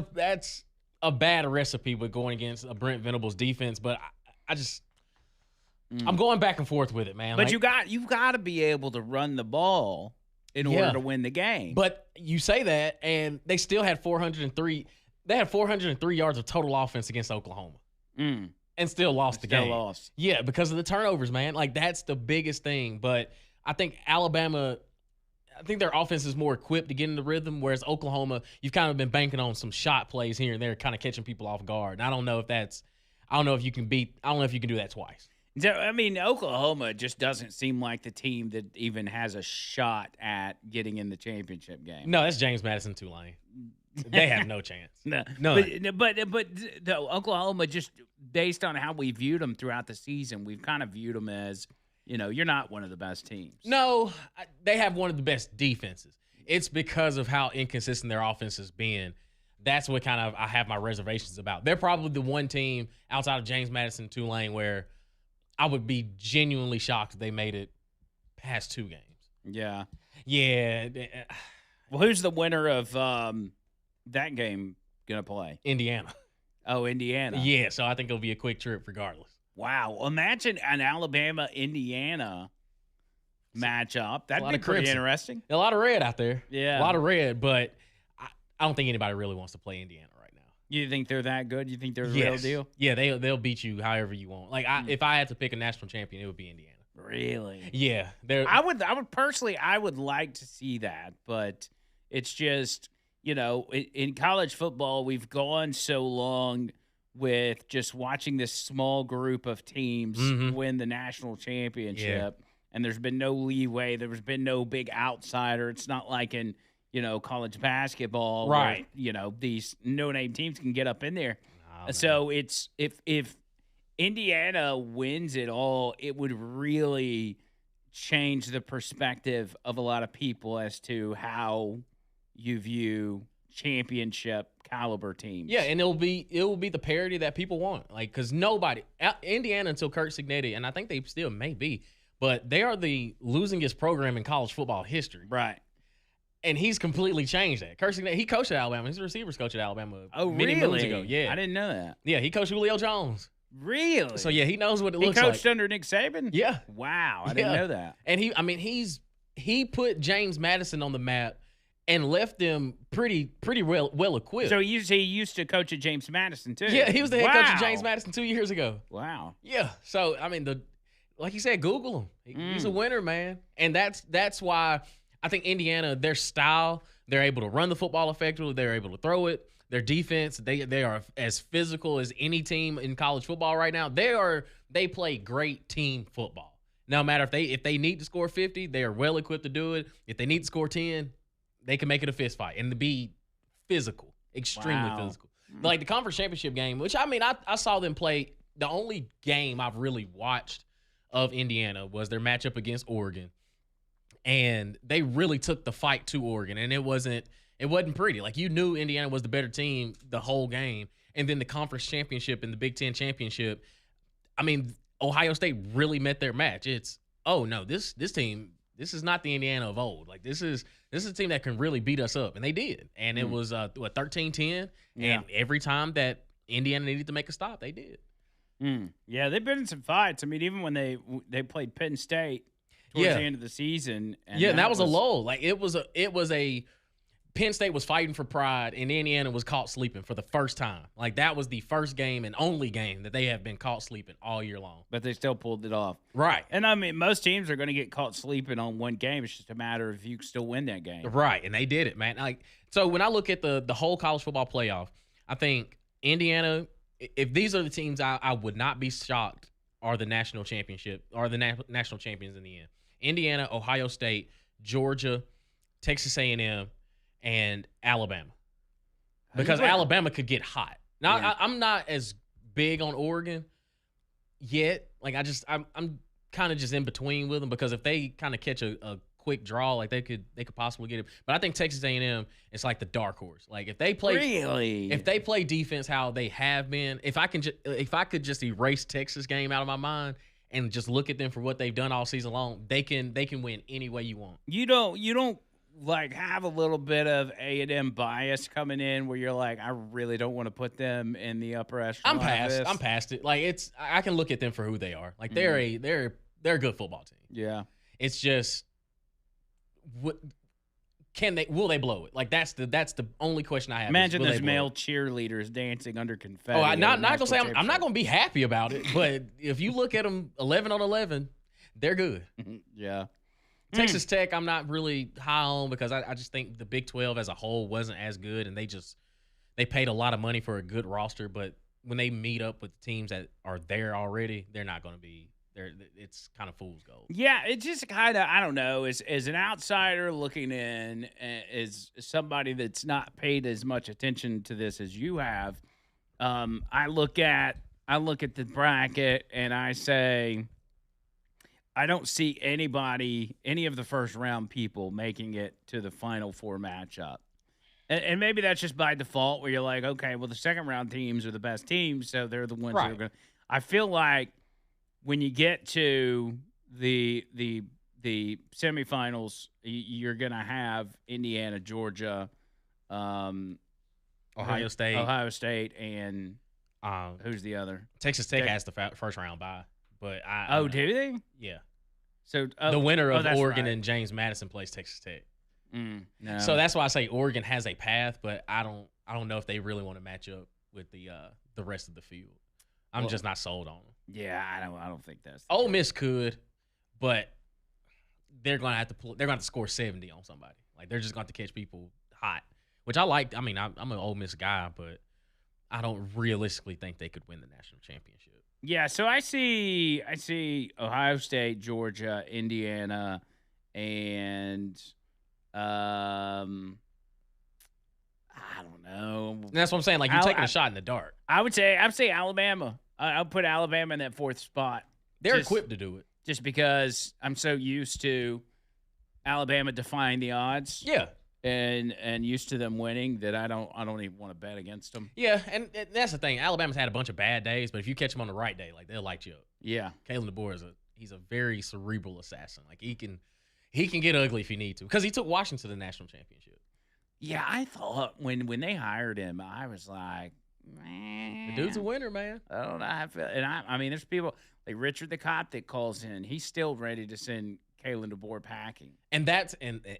a bad recipe with going against a Brent Venables defense, but I'm going back and forth with it, man. But you've got to be able to run the ball in order to win the game. But you say that, and they still had 403. They had 403 yards of total offense against Oklahoma, and still lost the game. Lost. Yeah, because of the turnovers, man. Like that's the biggest thing. But I think Alabama. I think their offense is more equipped to get in the rhythm, whereas Oklahoma, you've kind of been banking on some shot plays here and there, kind of catching people off guard. And I don't know if you can do that twice. So, I mean, Oklahoma just doesn't seem like the team that even has a shot at getting in the championship game. No, that's James Madison Tulane. They have no chance. No. But the Oklahoma, just based on how we viewed them throughout the season, we've kind of viewed them as, you're not one of the best teams. No, they have one of the best defenses. It's because of how inconsistent their offense has been. That's what kind of I have my reservations about. They're probably the one team outside of James Madison Tulane where I would be genuinely shocked if they made it past 2 games. Yeah. Yeah. Well, who's the winner of that game gonna play? Indiana. Oh, Indiana. Yeah, so I think it'll be a quick trip regardless. Wow. Imagine an Alabama-Indiana matchup. That'd lot be of pretty crimson. interesting. A lot of red out there. Yeah. A lot of red, but I don't think anybody really wants to play Indiana right now. You think they're that good? You think they're the real deal? Yeah, they'll beat you however you want. Like if I had to pick a national champion, it would be Indiana. Really? Yeah, they're I would personally, I would like to see that, but it's just, in college football, we've gone so long with just watching this small group of teams win the national championship, and there's been no leeway. There's been no big outsider. It's not like in, college basketball, right? Where, these no-name teams can get up in there. So it's if Indiana wins it all, it would really change the perspective of a lot of people as to how you view championship caliber teams. Yeah, and it will be the parity that people want. Like, because Indiana until Kurt Cignetti, and I think they still may be, but they are the losingest program in college football history. Right. And he's completely changed that. Kurt Cignetti, he coached at Alabama. He's a receivers coach at Alabama. Oh, many really? moons ago. Yeah, I didn't know that. Yeah, he coached Julio Jones. Really? So yeah, he knows what it He looks like. coached under Nick Saban? Yeah. Wow, I didn't know that. And he put James Madison on the map and left them pretty well equipped. So he used to coach at James Madison too. Yeah, he was the head coach of Wow. James Madison 2 years ago. Wow. Yeah. So I mean, like you said, Google him. He's a winner, man. And that's why I think Indiana, their style, they're able to run the football effectively. They're able to throw it. Their defense, they are as physical as any team in college football right now. They play great team football. No matter if they need to score 50, they are well equipped to do it. If they need to score 10, they can make it a fist fight and to be physical, extremely physical. Like the conference championship game, which I saw them play. The only game I've really watched of Indiana was their matchup against Oregon, and they really took the fight to Oregon, and it wasn't pretty. Like, you knew Indiana was the better team the whole game. And then the conference championship and the Big Ten championship, Ohio State really met their match. It's, oh no, this team, this is not the Indiana of old. Like, this is a team that can really beat us up. And they did. And it was 13-10. Yeah. And every time that Indiana needed to make a stop, they did. Yeah, they've been in some fights. Even when they played Penn State towards the end of the season. And that was a lull. Like, it was a Penn State was fighting for pride, and Indiana was caught sleeping for the first time. Like, that was the first game and only game that they have been caught sleeping all year long. But they still pulled it off. Right. And most teams are going to get caught sleeping on one game. It's just a matter of if you can still win that game. Right. And they did it, man. Like, so when I look at the whole college football playoff, I think Indiana, if these are the teams I would not be shocked are the national championship or the national champions in the end. Indiana, Ohio State, Georgia, Texas A&M, and Alabama, because Alabama could get hot. Now, I'm not as big on Oregon yet. Like, I'm kind of just in between with them, because if they kind of catch a quick draw, like they could possibly get it. But I think Texas A&M is like the dark horse. Like, if they play defense how they have been, if I could just erase Texas game out of my mind and just look at them for what they've done all season long, they can win any way you want. You don't like have a little bit of A&M bias coming in where you're like, I really don't want to put them in the upper echelon. I'm past it. Like, I can look at them for who they are. Like, they're a good football team. Yeah. It's just, will they blow it? Like, that's the only question I have. Imagine those male cheerleaders dancing under confetti. Oh, I'm not gonna say I'm not gonna be happy about it, but if you look at them 11 on 11, they're good. Yeah. Texas Tech, I'm not really high on, because I just think the Big 12 as a whole wasn't as good, and they paid a lot of money for a good roster, but when they meet up with teams that are there already, they're not going to be there. It's kind of fool's gold. Yeah, it's just kind of, I don't know, as an outsider looking in, as somebody that's not paid as much attention to this as you have, I look at the bracket and I say, I don't see any of the first round people making it to the Final Four matchup. And maybe that's just by default, where you're like, okay, well, the second round teams are the best teams, so they're the ones that are going to. I feel like when you get to the semifinals, you're going to have Indiana, Georgia, Ohio State. Ohio State, and Um, who's the other? Texas Tech Tech. has the first round bye, but Oh, do they? yeah. So The winner of that's Oregon right. and James Madison plays Texas Tech. No. So that's why I say Oregon has a path, but I don't know if they really want to match up with the rest of the field. I'm Well- just not sold on them. yeah, I don't think that's. Ole Miss could, but they're gonna have to they're gonna have to score 70 on somebody. Like they're just gonna have to catch people hot, which I like. I mean, I'm an Ole Miss guy, but I don't realistically think they could win the national championship. Yeah, so I see Ohio State, Georgia, Indiana, and I don't know. And that's what I'm saying. Like you're taking a shot in the dark. I'd say Alabama. I'll put Alabama in that fourth spot. They're Just- equipped to do it. Just because I'm so used to Alabama defying the odds. Yeah. And used to them winning that I don't even want to bet against them. Yeah, and that's the thing. Alabama's had a bunch of bad days, but if you catch them on the right day, like they'll light you up. Yeah. Kalen DeBoer he's a very cerebral assassin. Like he can get ugly if he need to, because he took Washington to the national championship. Yeah, I thought when they hired him, I was like, man, The dude's a winner, man. I don't know how I feel. And I mean, there's people like Richard the cop that calls in. He's still ready to send Kalen DeBoer packing. And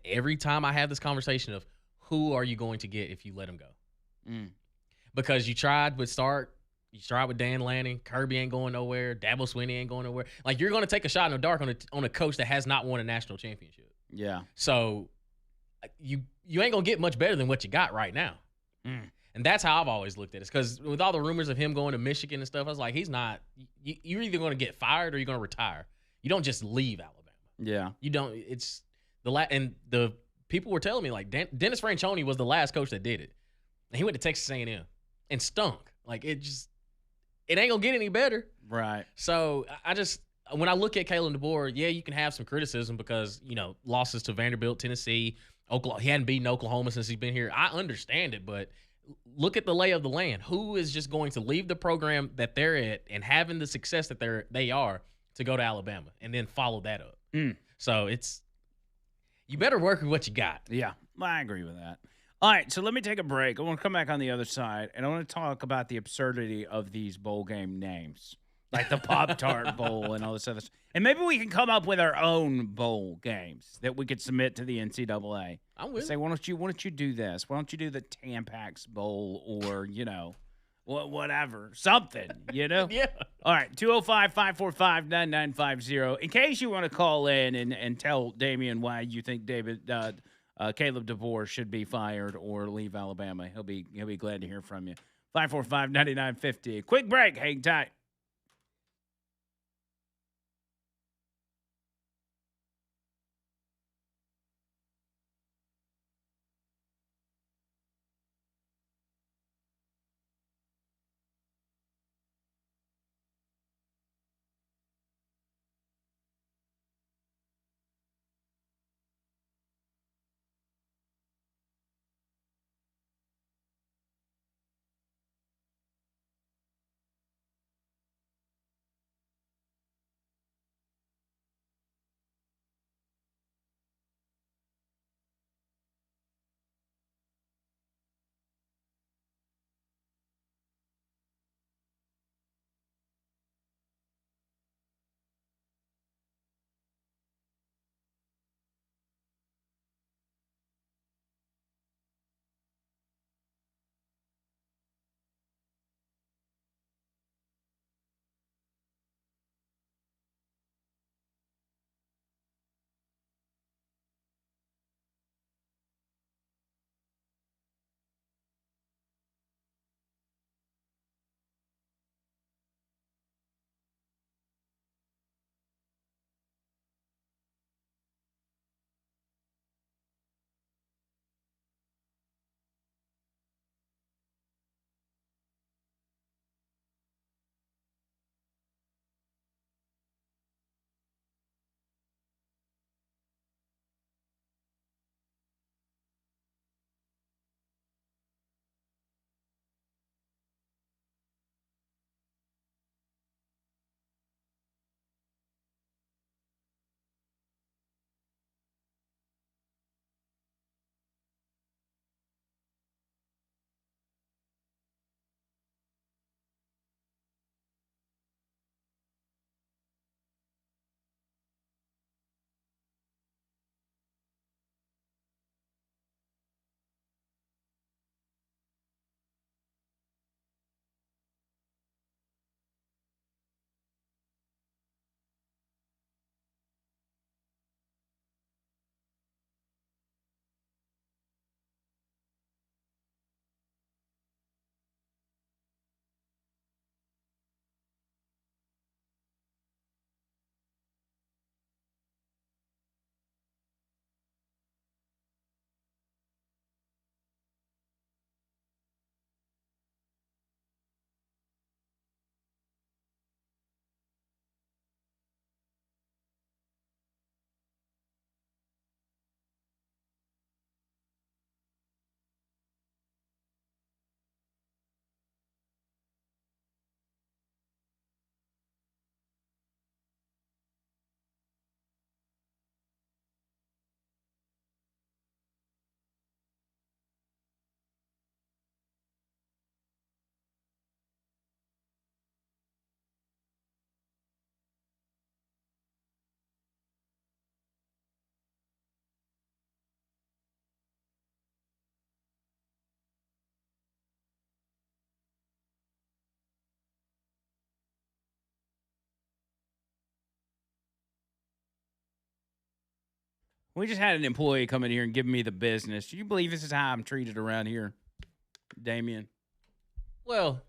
every time I have this conversation of who are you going to get if you let him go, because you tried with Dan Lanning, Kirby ain't going nowhere, Dabo Swinney ain't going nowhere. Like you're going to take a shot in the dark on a coach that has not won a national championship. Yeah. So you ain't gonna get much better than what you got right now. And that's how I've always looked at it. Because with all the rumors of him going to Michigan and stuff, I was like, he's not. You're either going to get fired or you're going to retire. You don't just leave Alabama. Yeah. You don't. It's and the people were telling me like Dennis Franchione was the last coach that did it, and he went to Texas A&M and stunk. Like it ain't gonna get any better. Right. So when I look at Kalen DeBoer, yeah, you can have some criticism because losses to Vanderbilt, Tennessee, Oklahoma. He hadn't beaten Oklahoma since he's been here. I understand it, but look at the lay of the land. Who is just going to leave the program that they're at and having the success that they are to go to Alabama and then follow that up? So you better work with what you got. Yeah, I agree with that. All right, so let me take a break. I want to come back on the other side, and I want to talk about the absurdity of these bowl game names, like the Pop-Tart Bowl and all this other stuff. And maybe we can come up with our own bowl games that we could submit to the NCAA. I'm with Say, why don't you do this? Why don't you do the Tampax Bowl or, whatever, something, Yeah. All right, 205-545-9950. In case you want to call in and tell Damian why you think Caleb DeBoer should be fired or leave Alabama, he'll be glad to hear from you. 545-9950. Quick break. Hang tight. We just had an employee come in here and give me the business. Do you believe this is how I'm treated around here, Damien? Well,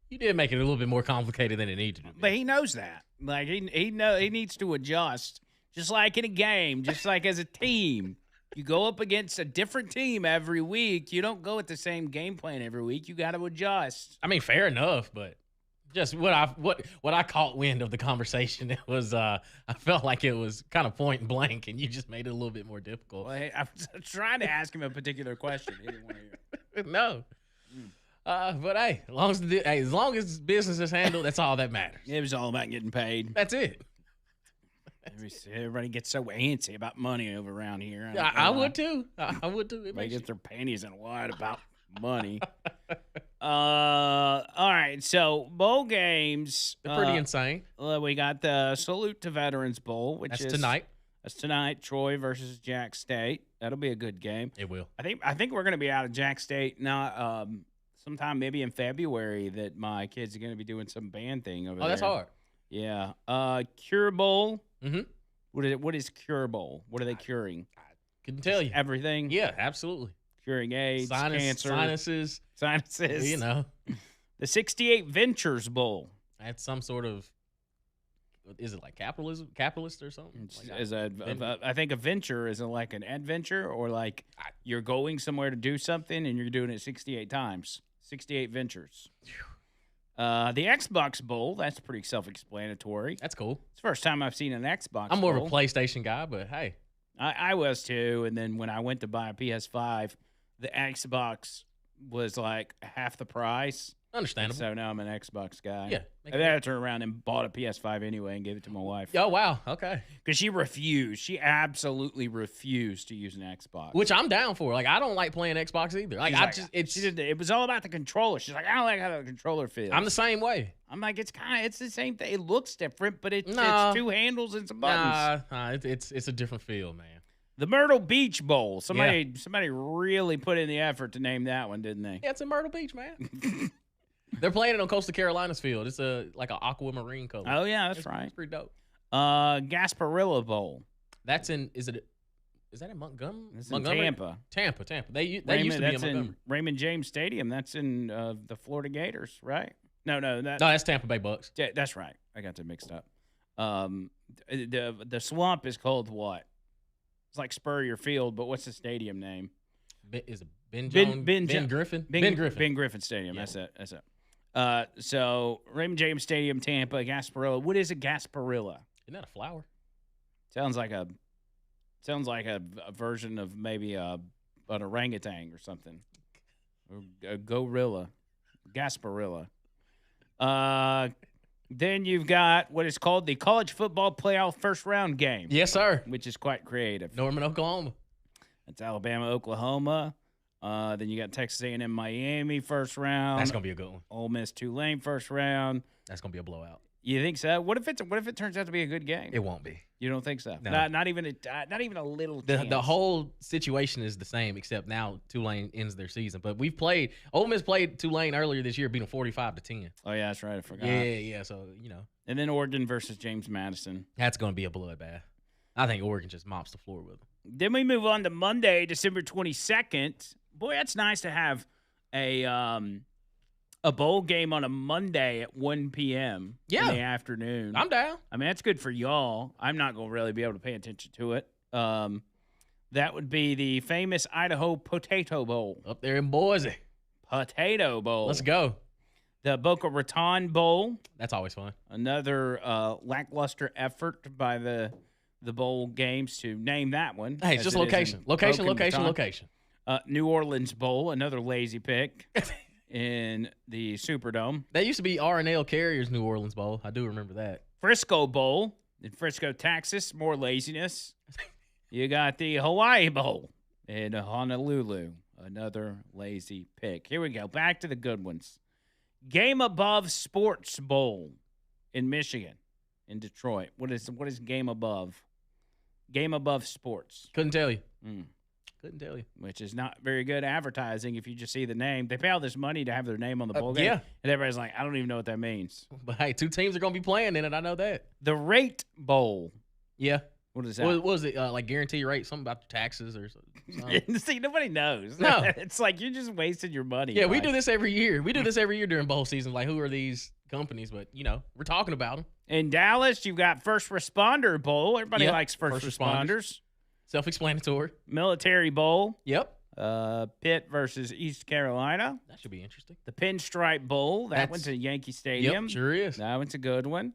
you did make it a little bit more complicated than it needed to be. But he knows that. Like he needs to adjust. Just like in a game, just like as a team. You go up against a different team every week. You don't go with the same game plan every week. You got to adjust. I mean, fair enough, but just what I caught wind of the conversation, it was I felt like it was kind of point blank, and you just made it a little bit more difficult. Well, I was trying to ask him a particular question. He didn't want to hear. No. But hey, as long as business is handled, that's all that matters. It was all about getting paid. That's it. Everybody gets so antsy about money over around here. I would too. I would too. They get their panties in a wad about money. All right, so bowl games. They're pretty insane. We got the Salute to Veterans Bowl, which That's is tonight. That's tonight. Troy versus Jack State. That'll be a good game. It will. I think we're going to be out of Jack State now. Sometime maybe in February that my kids are going to be doing some band thing over there. Oh, that's hard. Yeah. Cure Bowl. Mm-hmm. What is Cure Bowl? What are they curing? Couldn't tell you. Everything. Yeah, absolutely. Curing AIDS, cancer, sinuses. You know, The 68 Ventures Bowl. that's some sort of. Is it like capitalist or something? I think a venture is like an adventure, or like you're going somewhere to do something and you're doing it 68 times. 68 ventures. The Xbox Bowl, that's pretty self-explanatory. That's cool. It's the first time I've seen an Xbox I'm more Bowl. of a PlayStation guy, but hey. I was too, and then when I went to buy a PS5, the Xbox was like half the price. Understandable. So now I'm an Xbox guy. Yeah. And then I turned around and bought a PS5 anyway and gave it to my wife. Oh, wow. Okay. Because she refused. She absolutely refused to use an Xbox. Which I'm down for. Like, I don't like playing Xbox either. Like, it was all about the controller. She's like, I don't like how the controller feels. I'm the same way. I'm like, it's the same thing. It looks different, but it's two handles and some buttons. Nah, it's a different feel, man. The Myrtle Beach Bowl. Somebody really put in the effort to name that one, didn't they? Yeah, it's in Myrtle Beach, man. They're playing it on Coastal Carolina's field. It's like an aquamarine color. Oh yeah, that's right. It's pretty dope. Gasparilla Bowl. That's in. Is that in Montgomery? It's in Tampa. Tampa. They used to be in Montgomery. Raymond James Stadium. That's in the Florida Gators, right? No, that's Tampa Bay Bucks. That's right. I got them mixed up. The swamp is called what? It's like Spurrier Field, but what's the stadium name? Is it Ben Griffin? Ben Griffin. Ben Griffin Stadium. Yeah. That's it. So Raymond James Stadium, Tampa, Gasparilla. What is a Gasparilla? Isn't that a flower? Sounds like a version of maybe an orangutan or something. Or a gorilla. Gasparilla. Then you've got what is called the College Football Playoff First Round Game. Yes, sir. Which is quite creative. Norman, Oklahoma. That's Alabama, Oklahoma. Then you got Texas A&M, Miami first round. That's gonna be a good one. Ole Miss, Tulane first round. That's gonna be a blowout. You think so? What if it turns out to be a good game? It won't be. You don't think so? No. Not even a little. The whole situation is the same, except now Tulane ends their season. But Ole Miss played Tulane earlier this year, beating 45-10. Oh yeah, that's right. I forgot. Yeah. So And then Oregon versus James Madison. That's gonna be a bloodbath. I think Oregon just mops the floor with them. Then we move on to Monday, December 22nd. Boy, that's nice to have a bowl game on a Monday at 1 p.m. in the afternoon. I'm down. I mean, that's good for y'all. I'm not going to really be able to pay attention to it. That would be the famous Idaho Potato Bowl. Up there in Boise. Potato Bowl. Let's go. The Boca Raton Bowl. That's always fun. Another lackluster effort by the bowl games to name that one. Hey, it's just location. Location. New Orleans Bowl, another lazy pick in the Superdome. That used to be R&L Carriers New Orleans Bowl. I do remember that. Frisco Bowl in Frisco, Texas. More laziness. You got the Hawaii Bowl in Honolulu. Another lazy pick. Here we go. Back to the good ones. Game Above Sports Bowl in Michigan, in Detroit. What is Game Above? Game Above Sports. Couldn't tell you. Couldn't tell you. Which is not very good advertising if you just see the name. They pay all this money to have their name on the bowl game. Yeah. And everybody's like, I don't even know what that means. But hey, two teams are going to be playing in it. I know that. The Rate Bowl. Yeah. What is What that? was it like guarantee rate? Something about the taxes or something? See, nobody knows. No. It's like you're just wasting your money. Yeah, we Mike. do this every year. We do this every year during bowl season. Like, who are these companies? But we're talking about them. In Dallas, you've got First Responder Bowl. Everybody Yep, likes first first responders. responders. Self-explanatory. Military Bowl. Yep, Pitt versus East Carolina. that should be interesting. The Pinstripe Bowl. That That's- one's at Yankee Stadium. Yep, sure is. That one's a good one.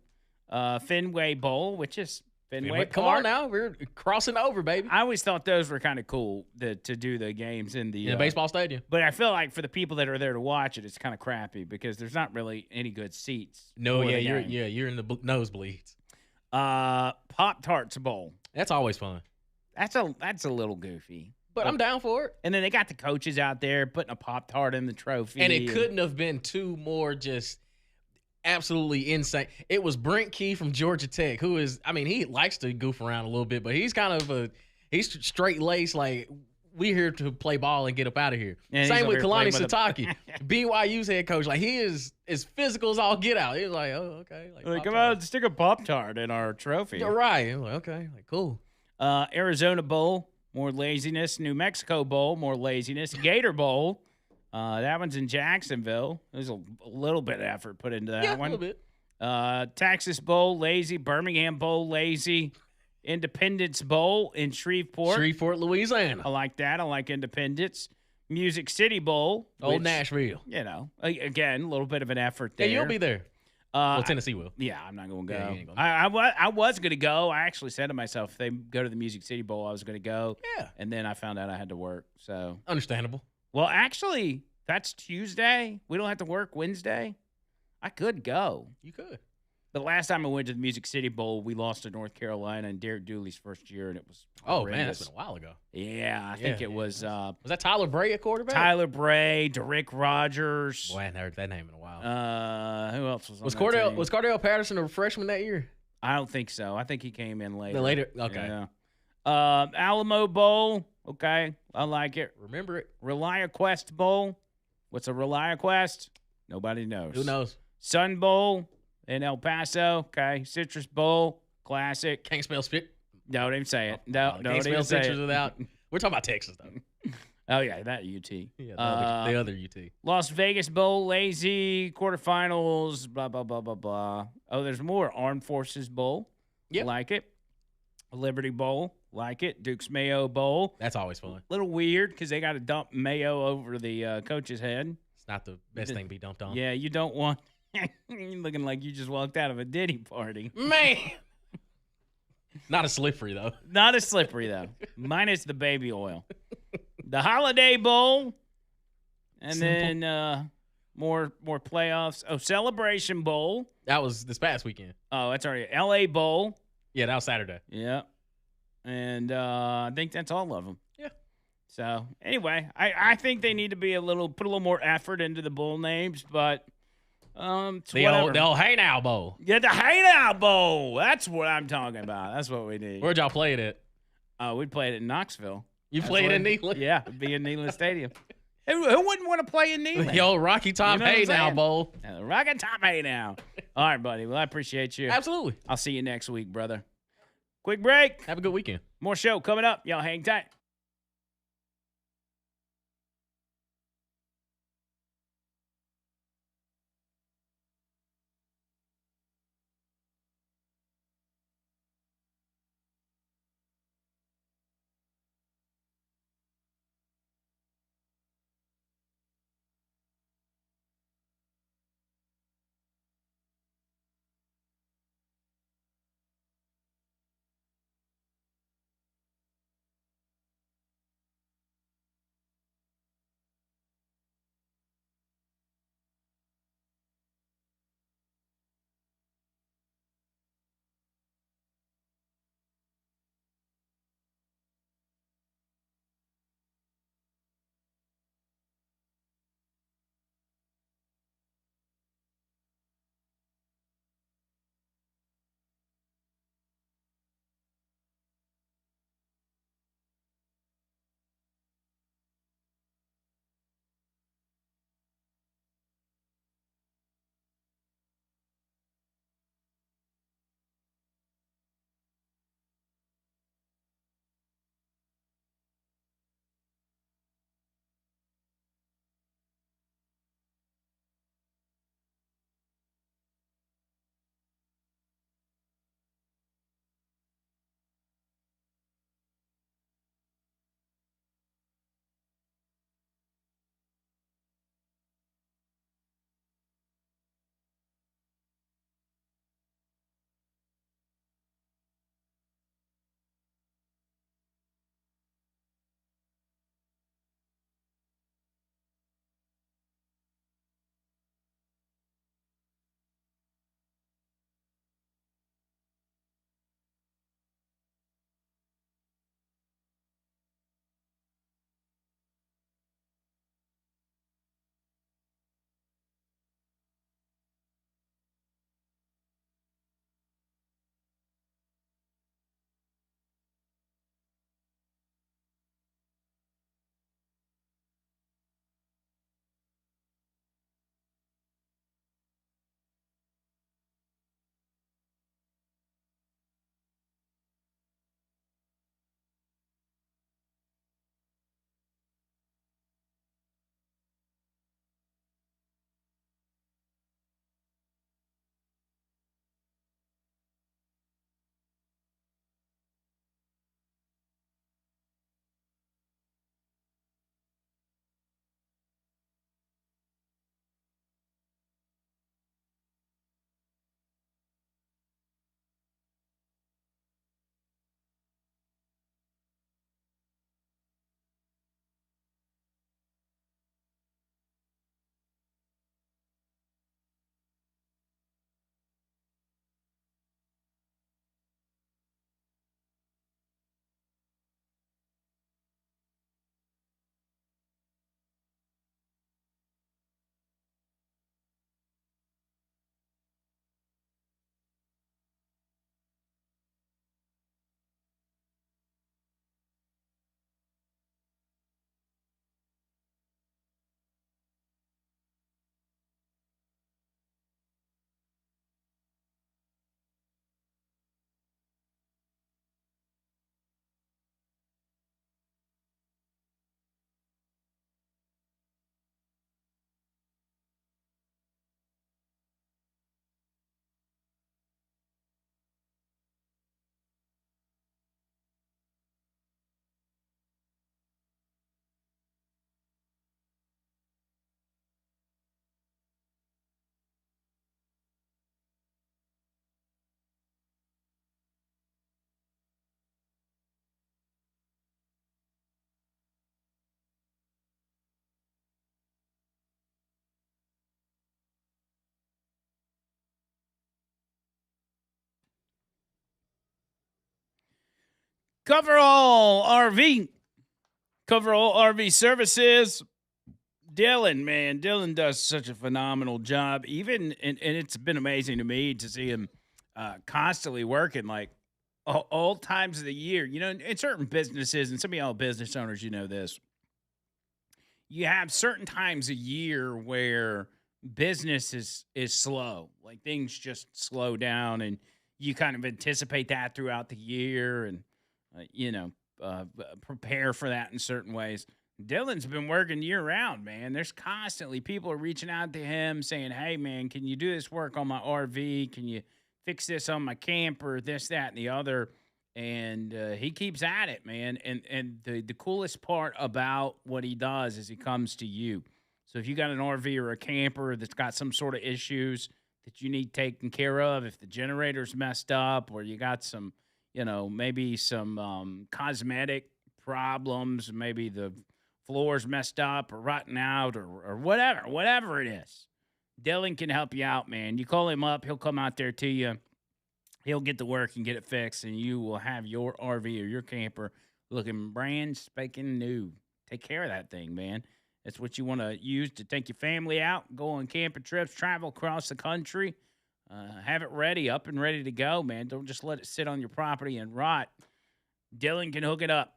Fenway Bowl, which is Fenway Park. Come on now, we're crossing over, baby. I always thought those were kind of cool to do the games in the In a baseball stadium. But I feel like for the people that are there to watch it, it's kind of crappy because there's not really any good seats. No, for yeah, the game. you're in the nosebleeds. Pop Tarts Bowl. That's always fun. That's a little goofy. But I'm down for it. And then they got the coaches out there putting a Pop Tart in the trophy. And it couldn't have been two more just absolutely insane. It was Brent Key from Georgia Tech, who is, I mean, he likes to goof around a little bit, but he's kind of he's straight laced, like, we're here to play ball and get up out of here. And he's Same over with here playing Kalani with Sitake, BYU's head coach. Like, he is as physical as all get out. He was like, oh, okay. Like, Like, come Pop-Tart. on, stick a Pop Tart in our trophy. You're right. I'm like, okay, like, cool. Arizona Bowl, more laziness. New Mexico Bowl, more laziness. Gator Bowl, that one's in Jacksonville. There's a little bit of effort put into that Yeah, one. a little bit. Texas Bowl, lazy. Birmingham Bowl, lazy. Independence Bowl in Shreveport. Shreveport, Louisiana. I like that. I like Independence. Music City Bowl. Old which, Nashville. You know, again, a little bit of an effort Yeah, there. you'll be there. Well, Tennessee will. Yeah, I'm not going to go. Yeah, you ain't gonna. I was going to go. I actually said to myself, if they go to the Music City Bowl, I was going to go. Yeah. And then I found out I had to work. So, Understandable. well, actually, that's Tuesday. We don't have to work Wednesday. I could go. You could. The last time I went to the Music City Bowl, we lost to North Carolina in Derek Dooley's first year, and it was Oh, man, horrendous. that's been a while ago. Yeah, I think Yeah, it yeah, was Was that Tyler Bray at quarterback? Tyler Bray, Derrick Rogers. Boy, I hadn't heard that name in a while. Who else was on Was that Cordell team? was Cordell Patterson a freshman that year? I don't think so. I think he came in later. Later? Okay. Yeah. Alamo Bowl. Okay, I like it. Remember it? ReliaQuest Bowl. What's a ReliaQuest? Nobody knows. Who knows? Sun Bowl in El Paso. Okay. Citrus Bowl. Classic. Can't spell spit. Don't even say it. No, Can't don't spell even say citrus it. without. We're talking about Texas though. Oh yeah, that UT. Yeah, the other UT. Las Vegas Bowl, lazy quarterfinals, blah blah blah blah blah. Oh, there's more. Armed Forces Bowl, Yep. like it. Liberty Bowl, like it. Duke's Mayo Bowl, That's always fun. little weird because they got to dump mayo over the coach's head. It's not the best thing to be dumped on. Yeah, you don't want. You're looking like you just walked out of a Diddy party. Man. Not as slippery though. Not as slippery though, minus the baby oil. The Holiday Bowl, and Simple. then more playoffs. Oh, Celebration Bowl. That was this past weekend. Oh, that's already LA Bowl. Yeah, that was Saturday. Yeah. And I think that's all of them. Yeah. So anyway, I think they need to be put a little more effort into the bowl names, but it's The whatever. old Hey Now Bowl. Yeah, the Hangout Bowl. That's what I'm talking about. That's what we need. Where'd y'all play it at? We played it in Knoxville. You That's played where- in Neyland? Yeah, it'd be in Neyland Stadium. Who wouldn't want to play in Neyland? The old Rocky Top You know what Hey I'm Now saying? Bowl. Rocket top hey now. All right, buddy. Well, I appreciate you. Absolutely. I'll see you next week, brother. Quick break. Have a good weekend. More show coming up. Y'all hang tight. Coverall RV. Coverall RV Services. Dylan, man, Dylan does such a phenomenal job. Even and it's been amazing to me to see him constantly working like all times of the year. You know, in certain businesses, and some of y'all business owners, you know this. You have certain times a year where business is slow, like things just slow down, and you kind of anticipate that throughout the year, and prepare for that in certain ways. Dylan's been working year round, man. There's constantly people are reaching out to him saying, "Hey, man, can you do this work on my RV? Can you fix this on my camper? This, that, and the other." And he keeps at it, man. And the coolest part about what he does is he comes to you. So if you got an RV or a camper that's got some sort of issues that you need taken care of, if the generator's messed up or you got some, maybe some cosmetic problems, maybe the floor's messed up or rotten out or whatever it is, Dylan can help you out, man. You call him up, he'll come out there to you. He'll get to work and get it fixed, and you will have your RV or your camper looking brand spanking new. Take care of that thing, man. That's what you want to use to take your family out, go on camping trips, travel across the country. Have it ready, up and ready to go, man. Don't just let it sit on your property and rot. Dylan can hook it up.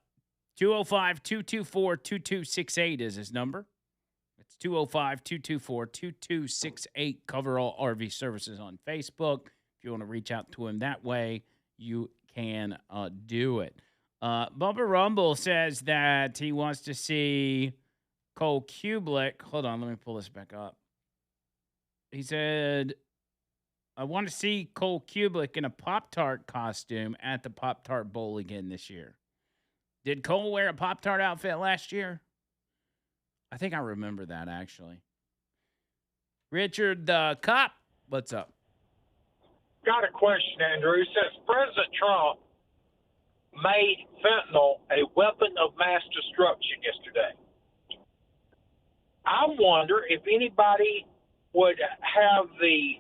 205-224-2268 is his number. It's 205-224-2268. Coverall RV Services on Facebook. If you want to reach out to him that way, you can do it. Bumper Rumble says that he wants to see Cole Kublik. Hold on, let me pull this back up. He said, I want to see Cole Kublik in a Pop-Tart costume at the Pop-Tart Bowl again this year. Did Cole wear a Pop-Tart outfit last year? I think I remember that, actually. Richard the Cop, what's up? Got a question, Andrew. Since President Trump made fentanyl a weapon of mass destruction yesterday, I wonder if anybody would have the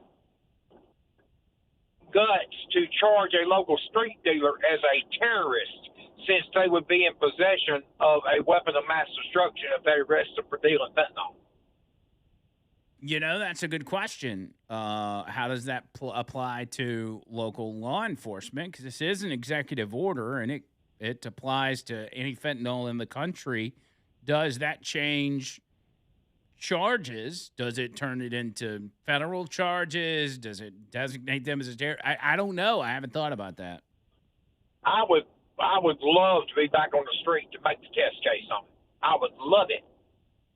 guts to charge a local street dealer as a terrorist, since they would be in possession of a weapon of mass destruction if they arrest them for dealing fentanyl. That's a good question. How does that apply to local law enforcement? Because this is an executive order, and it applies to any fentanyl in the country. Does that change charges? Does it turn it into federal charges? Does it designate them as a terror? I don't know. I haven't thought about that. I would love to be back on the street to make the test case on it. I would love it.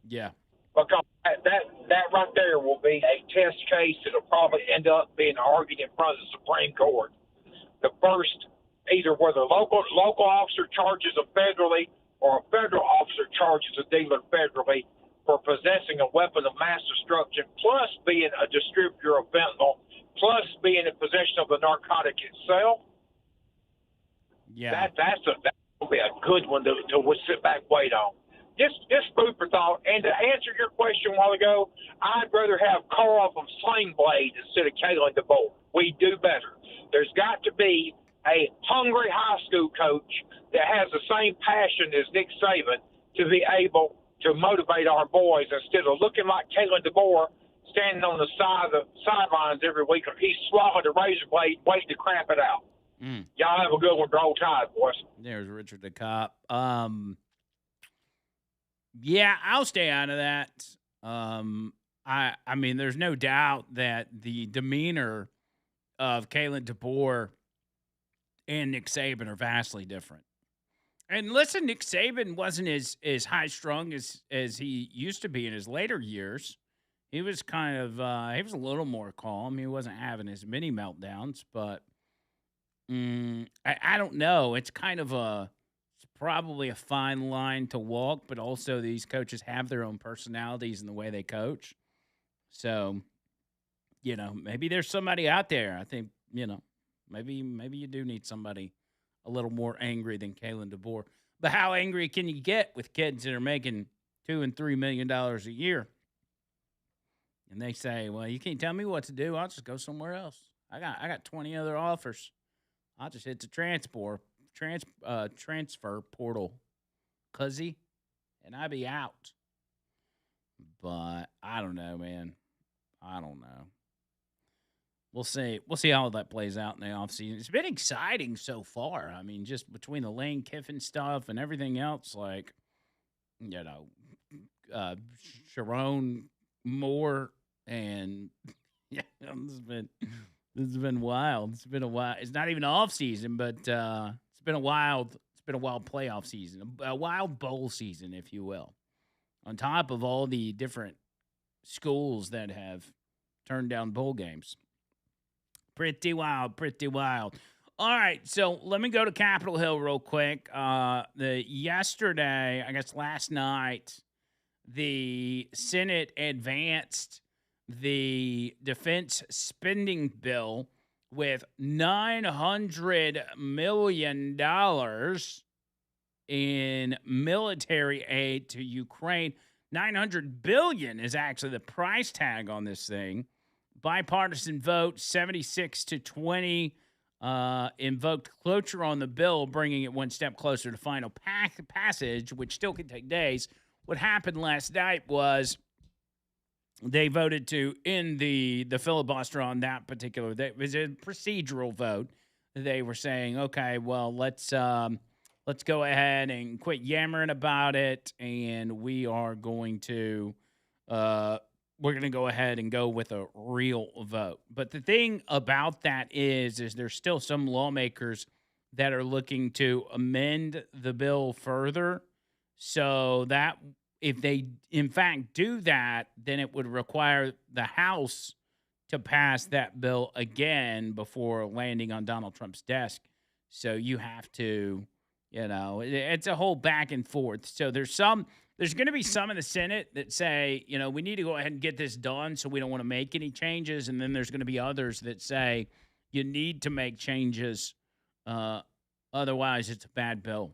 Yeah. Because that right there will be a test case that'll probably end up being argued in front of the Supreme Court. The first, either whether a local officer charges a federally or a federal officer charges a dealer federally for possessing a weapon of mass destruction, plus being a distributor of fentanyl, plus being in possession of the narcotic itself. Yeah. That will be a good one to sit back and wait on. Just food for thought. And to answer your question a while ago, I'd rather have Carl from Sling Blade instead of Kalen DeBoer. We do better. There's got to be a hungry high school coach that has the same passion as Nick Saban to be able to motivate our boys instead of looking like Kalen DeBoer standing on the sidelines every week. He's swallowed a razor blade waiting to cramp it out. Y'all have a good one. Roll Tide, boys. There's Richard the Cop. Yeah, I'll stay out of that. I mean, there's no doubt that the demeanor of Kalen DeBoer and Nick Saban are vastly different. And listen, Nick Saban wasn't as high strung as he used to be in his later years. He was kind of he was a little more calm. He wasn't having as many meltdowns, but I don't know. It's kind of it's probably a fine line to walk, but also these coaches have their own personalities in the way they coach. So, maybe there's somebody out there. I think, maybe you do need somebody a little more angry than Kalen DeBoer. But how angry can you get with kids that are making $2 and $3 million a year? And they say, well, you can't tell me what to do. I'll just go somewhere else. I got 20 other offers. I'll just hit the transport. transfer portal, cuzzy, and I'd be out. But I don't know, man. I don't know. We'll see. We'll see how that plays out in the offseason. It's been exciting so far. I mean, just between the Lane Kiffin stuff and everything else, like, Sharon Moore and this has been wild. It's been a while. It's not even off season, but it's been a wild playoff season, a wild bowl season, if you will. On top of all the different schools that have turned down bowl games. Pretty wild, pretty wild. All right, so let me go to Capitol Hill real quick. Yesterday, I guess last night, the Senate advanced the defense spending bill with $900 million in military aid to Ukraine. $900 billion is actually the price tag on this thing. Bipartisan vote, 76-20, invoked cloture on the bill, bringing it one step closer to final passage, which still could take days. What happened last night was they voted to end the filibuster on that particular. It was a procedural vote. They were saying, okay, well, let's go ahead and quit yammering about it, and we are going to we're going to go ahead and go with a real vote. But the thing about that is there's still some lawmakers that are looking to amend the bill further, so that if they in fact do that, then it would require the House to pass that bill again before landing on Donald Trump's desk. So you have to, it's a whole back and forth. So there's going to be some in the Senate that say, we need to go ahead and get this done, so we don't want to make any changes. And then there's going to be others that say you need to make changes. Otherwise, it's a bad bill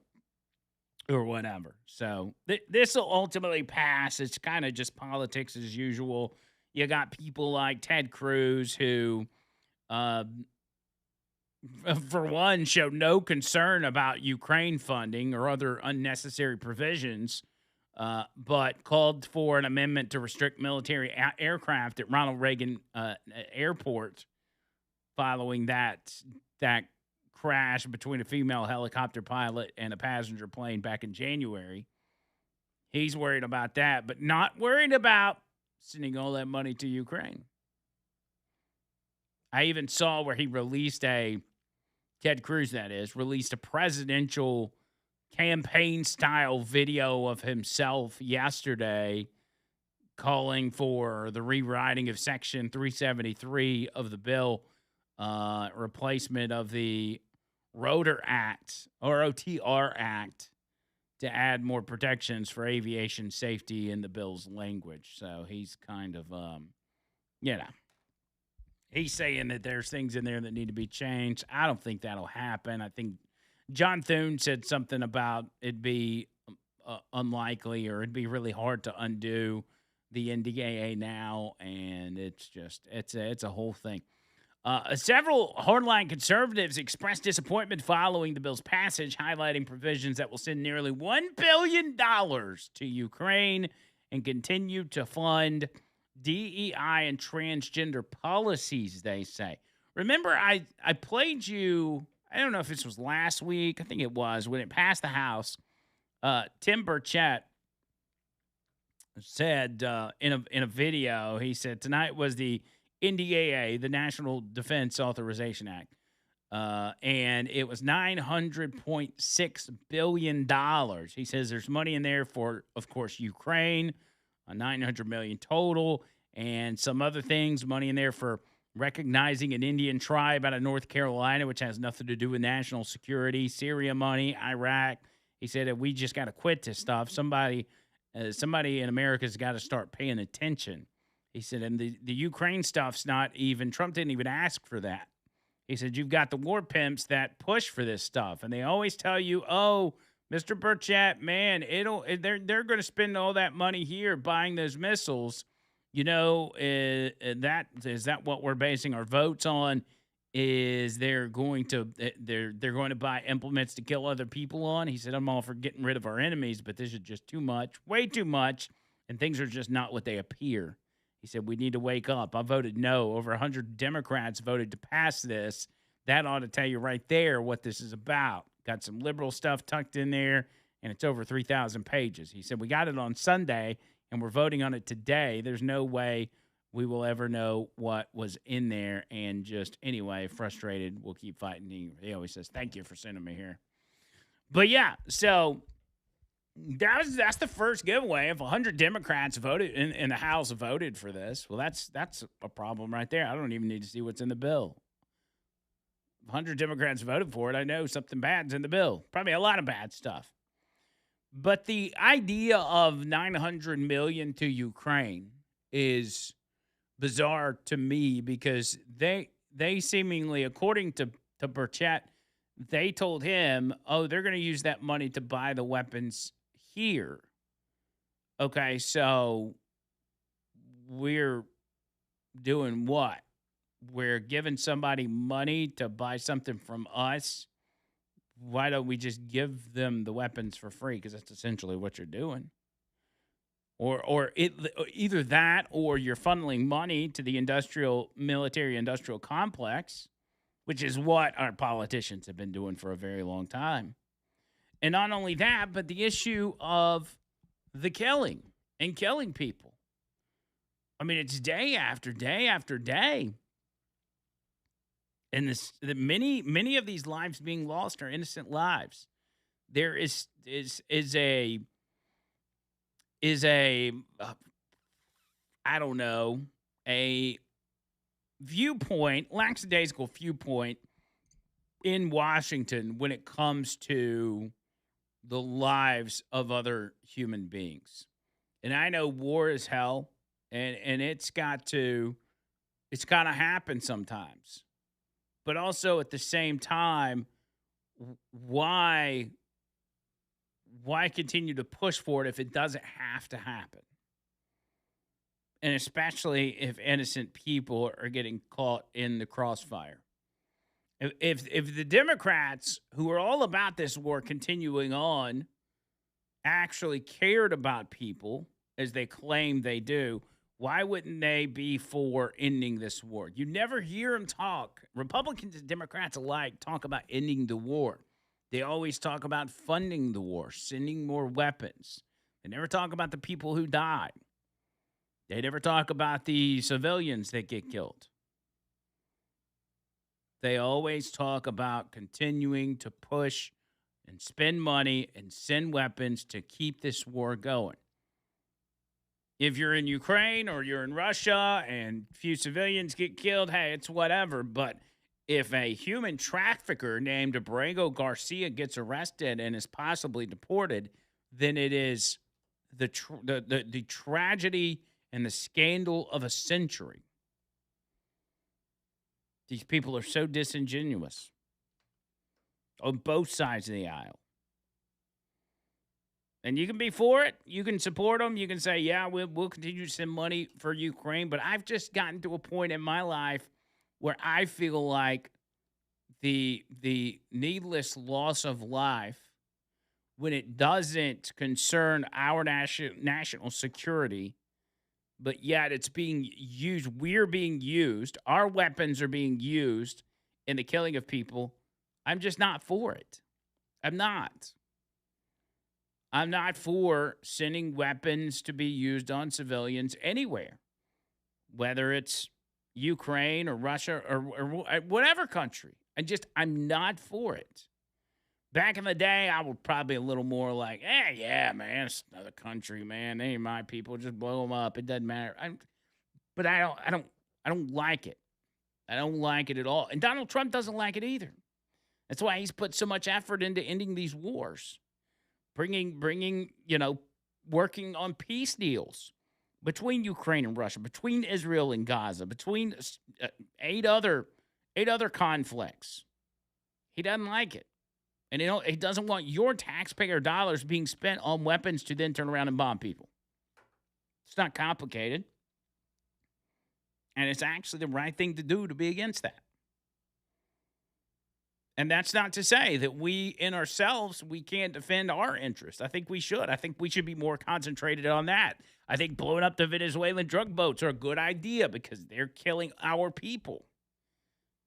or whatever. So this will ultimately pass. It's kind of just politics as usual. You got people like Ted Cruz who, for one, showed no concern about Ukraine funding or other unnecessary provisions, but called for an amendment to restrict military aircraft at Ronald Reagan Airport following that crash between a female helicopter pilot and a passenger plane back in January. He's worried about that, but not worried about sending all that money to Ukraine. I even saw where he released Ted Cruz, released a presidential campaign-style video of himself yesterday calling for the rewriting of Section 373 of the bill, replacement of the ROTR Act, to add more protections for aviation safety in the bill's language. So he's kind of, he's saying that there's things in there that need to be changed. I don't think that'll happen. I think John Thune said something about it'd be unlikely, or it'd be really hard to undo the NDAA now, and it's a whole thing. Several hardline conservatives expressed disappointment following the bill's passage, highlighting provisions that will send nearly $1 billion to Ukraine and continue to fund DEI and transgender policies, they say. Remember, I played you, I don't know if this was last week, I think it was, when it passed the House. Tim Burchett said in a video, he said, tonight was the NDAA, the National Defense Authorization Act, and it was $900.6 billion. He says there's money in there for, of course, Ukraine, $900 million total, and some other things, money in there for recognizing an Indian tribe out of North Carolina, which has nothing to do with national security, Syria money, Iraq. He said that we just got to quit this stuff. Somebody in America's got to start paying attention. He said, and the Ukraine stuff's not even, Trump didn't even ask for that. He said, you've got the war pimps that push for this stuff, and they always tell you, oh, Mr. Burchett, man, they're going to spend all that money here buying those missiles. Is that what we're basing our votes on? is they're going to buy implements to kill other people on. He said, I'm all for getting rid of our enemies, but this is just too much, way too much, and things are just not what they appear. He said, we need to wake up. I voted no. Over 100 Democrats voted to pass this. That ought to tell you right there what this is about. Got some liberal stuff tucked in there, and it's over 3,000 pages. He said, we got it on Sunday, and we're voting on it today. There's no way we will ever know what was in there. And just anyway, frustrated, we'll keep fighting. He always says, thank you for sending me here. But yeah, so that's the first giveaway. If 100 Democrats voted in the House voted for this, well, that's a problem right there. I don't even need to see what's in the bill. 100 Democrats voted for it. I know something bad's in the bill. Probably a lot of bad stuff. But the idea of $900 million to Ukraine is bizarre to me because they seemingly, according to Burchett, they told him, oh, they're going to use that money to buy the weapons here. Okay, so we're doing what? We're giving somebody money to buy something from us. Why don't we just give them the weapons for free? Because that's essentially what you're doing. Or either that, or you're funneling money to the military-industrial complex, which is what our politicians have been doing for a very long time. And not only that, but the issue of the killing and killing people. I mean, it's day after day after day. And many of these lives being lost are innocent lives. There is a I don't know, a viewpoint, lackadaisical viewpoint in Washington when it comes to the lives of other human beings. And I know war is hell, and it's got to happen sometimes. But also at the same time, why continue to push for it if it doesn't have to happen? And especially if innocent people are getting caught in the crossfire. If the Democrats, who are all about this war continuing on, actually cared about people, as they claim they do, why wouldn't they be for ending this war? You never hear them talk. Republicans and Democrats alike talk about ending the war. They always talk about funding the war, sending more weapons. They never talk about the people who died. They never talk about the civilians that get killed. They always talk about continuing to push and spend money and send weapons to keep this war going. If you're in Ukraine or you're in Russia and a few civilians get killed, hey, it's whatever. But if a human trafficker named Abrego Garcia gets arrested and is possibly deported, then it is the tragedy and the scandal of a century. These people are so disingenuous on both sides of the aisle. And you can be for it. You can support them. You can say, yeah, we'll continue to send money for Ukraine. But I've just gotten to a point in my life where I feel like the needless loss of life, when it doesn't concern our national security, but yet it's being used, we're being used, our weapons are being used in the killing of people, I'm just not for it. I'm not for sending weapons to be used on civilians anywhere, whether it's Ukraine or Russia or whatever country. I'm not for it. Back in the day, I was probably a little more like, yeah, man, it's another country, man. They ain't my people. Just blow them up. It doesn't matter. But I don't like it. I don't like it at all. And Donald Trump doesn't like it either. That's why he's put so much effort into ending these wars. Bringing, working on peace deals between Ukraine and Russia, between Israel and Gaza, between eight other conflicts. He doesn't like it. And he doesn't want your taxpayer dollars being spent on weapons to then turn around and bomb people. It's not complicated. And it's actually the right thing to do to be against that. And that's not to say that we in ourselves, we can't defend our interests. I think we should. I think we should be more concentrated on that. I think blowing up the Venezuelan drug boats are a good idea because they're killing our people.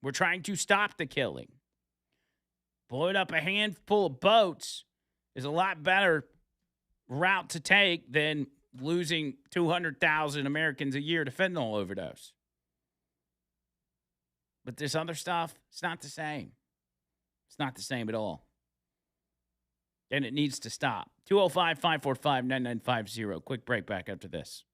We're trying to stop the killing. Blowing up a handful of boats is a lot better route to take than losing 200,000 Americans a year to fentanyl overdose. But this other stuff, it's not the same. It's not the same at all. And it needs to stop. 205-545-9950. Quick break back after this.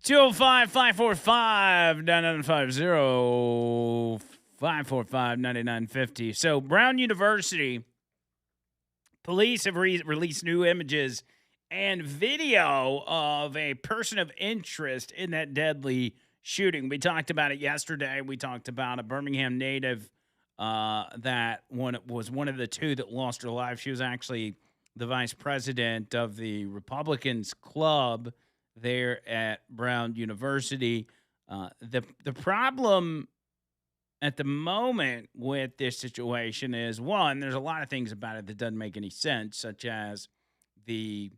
Two zero 545 9950 545 9950. So, Brown University police have released new images and video of a person of interest in that deadly shooting. We talked about it yesterday. We talked about a Birmingham native that was one of the two that lost her life. She was actually the vice president of the Republicans club there at Brown University. The problem at the moment with this situation is, one, there's a lot of things about it that doesn't make any sense, such as the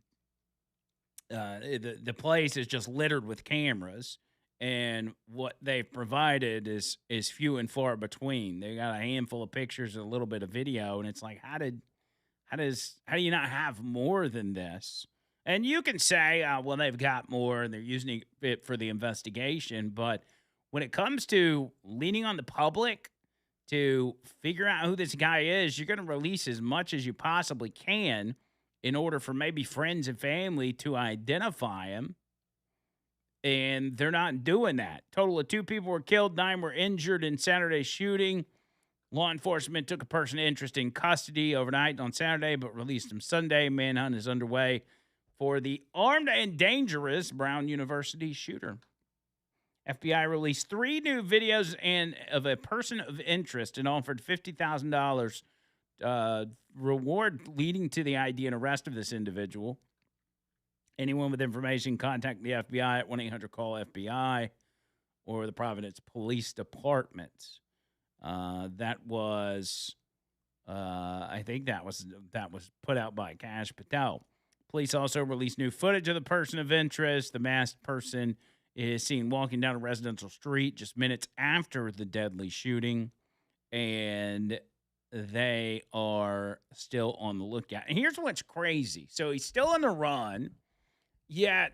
the place is just littered with cameras, and what they've provided is few and far between. They got a handful of pictures and a little bit of video, and it's like, how do you not have more than this? And you can say, well, they've got more and they're using it for the investigation, but when it comes to leaning on the public to figure out who this guy is, you're going to release as much as you possibly can in order for maybe friends and family to identify him. And they're not doing that. Total of 2 people were killed, 9 were injured in Saturday's shooting. Law enforcement took a person of interest in custody overnight on Saturday, but released him Sunday. Manhunt is underway for the armed and dangerous Brown University shooter. FBI released 3 new videos of a person of interest and offered $50,000 reward leading to the ID and arrest of this individual. Anyone with information, contact the FBI at 1-800-CALL-FBI or the Providence Police Department. That was, I think that was put out by Kash Patel. Police also released new footage of the person of interest. The masked person is seen walking down a residential street just minutes after the deadly shooting, and they are still on the lookout. And here's what's crazy. So he's still on the run, yet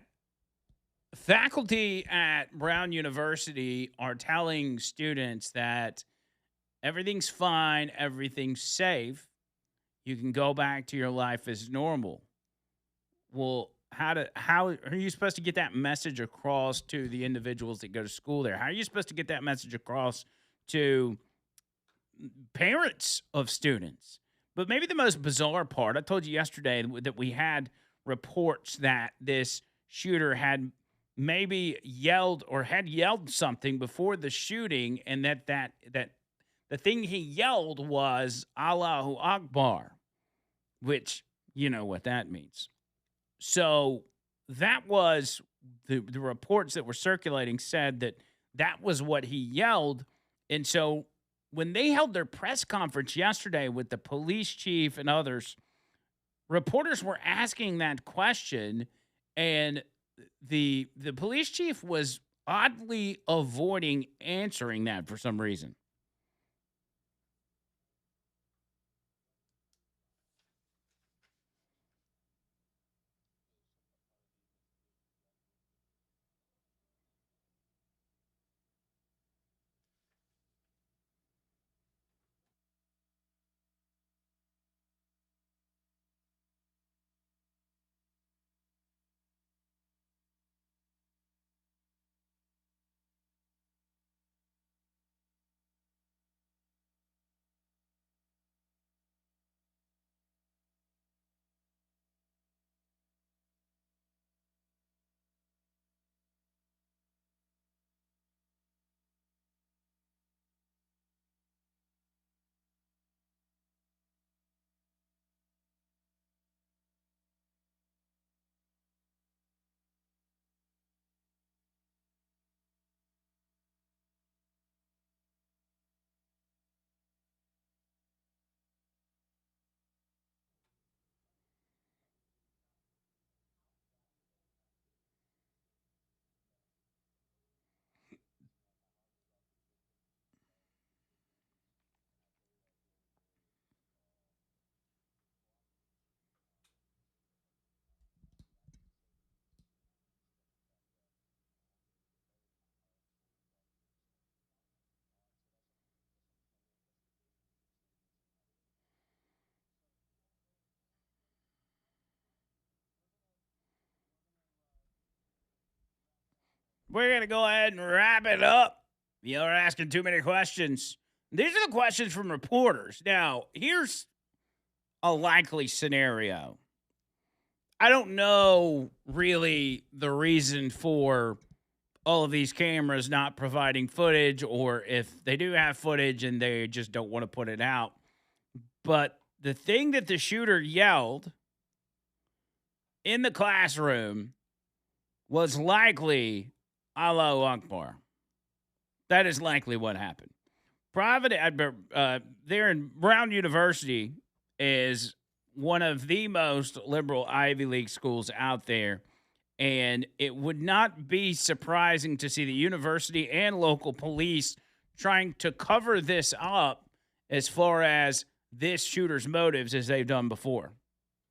faculty at Brown University are telling students that everything's fine, everything's safe. You can go back to your life as normal. Well, how are you supposed to get that message across to the individuals that go to school there? How are you supposed to get that message across to parents of students? But maybe the most bizarre part, I told you yesterday that we had reports that this shooter had maybe yelled something before the shooting, and that the thing he yelled was Allahu Akbar, which you know what that means. So that was the reports that were circulating said that was what he yelled. And so when they held their press conference yesterday with the police chief and others, reporters were asking that question, and the police chief was oddly avoiding answering that for some reason. We're going to go ahead and wrap it up. You're asking too many questions. These are the questions from reporters. Now, here's a likely scenario. I don't know really the reason for all of these cameras not providing footage, or if they do have footage and they just don't want to put it out. But the thing that the shooter yelled in the classroom was likely Allahu Akbar. That is likely what happened. There in Brown University is one of the most liberal Ivy League schools out there. And it would not be surprising to see the university and local police trying to cover this up as far as this shooter's motives as they've done before.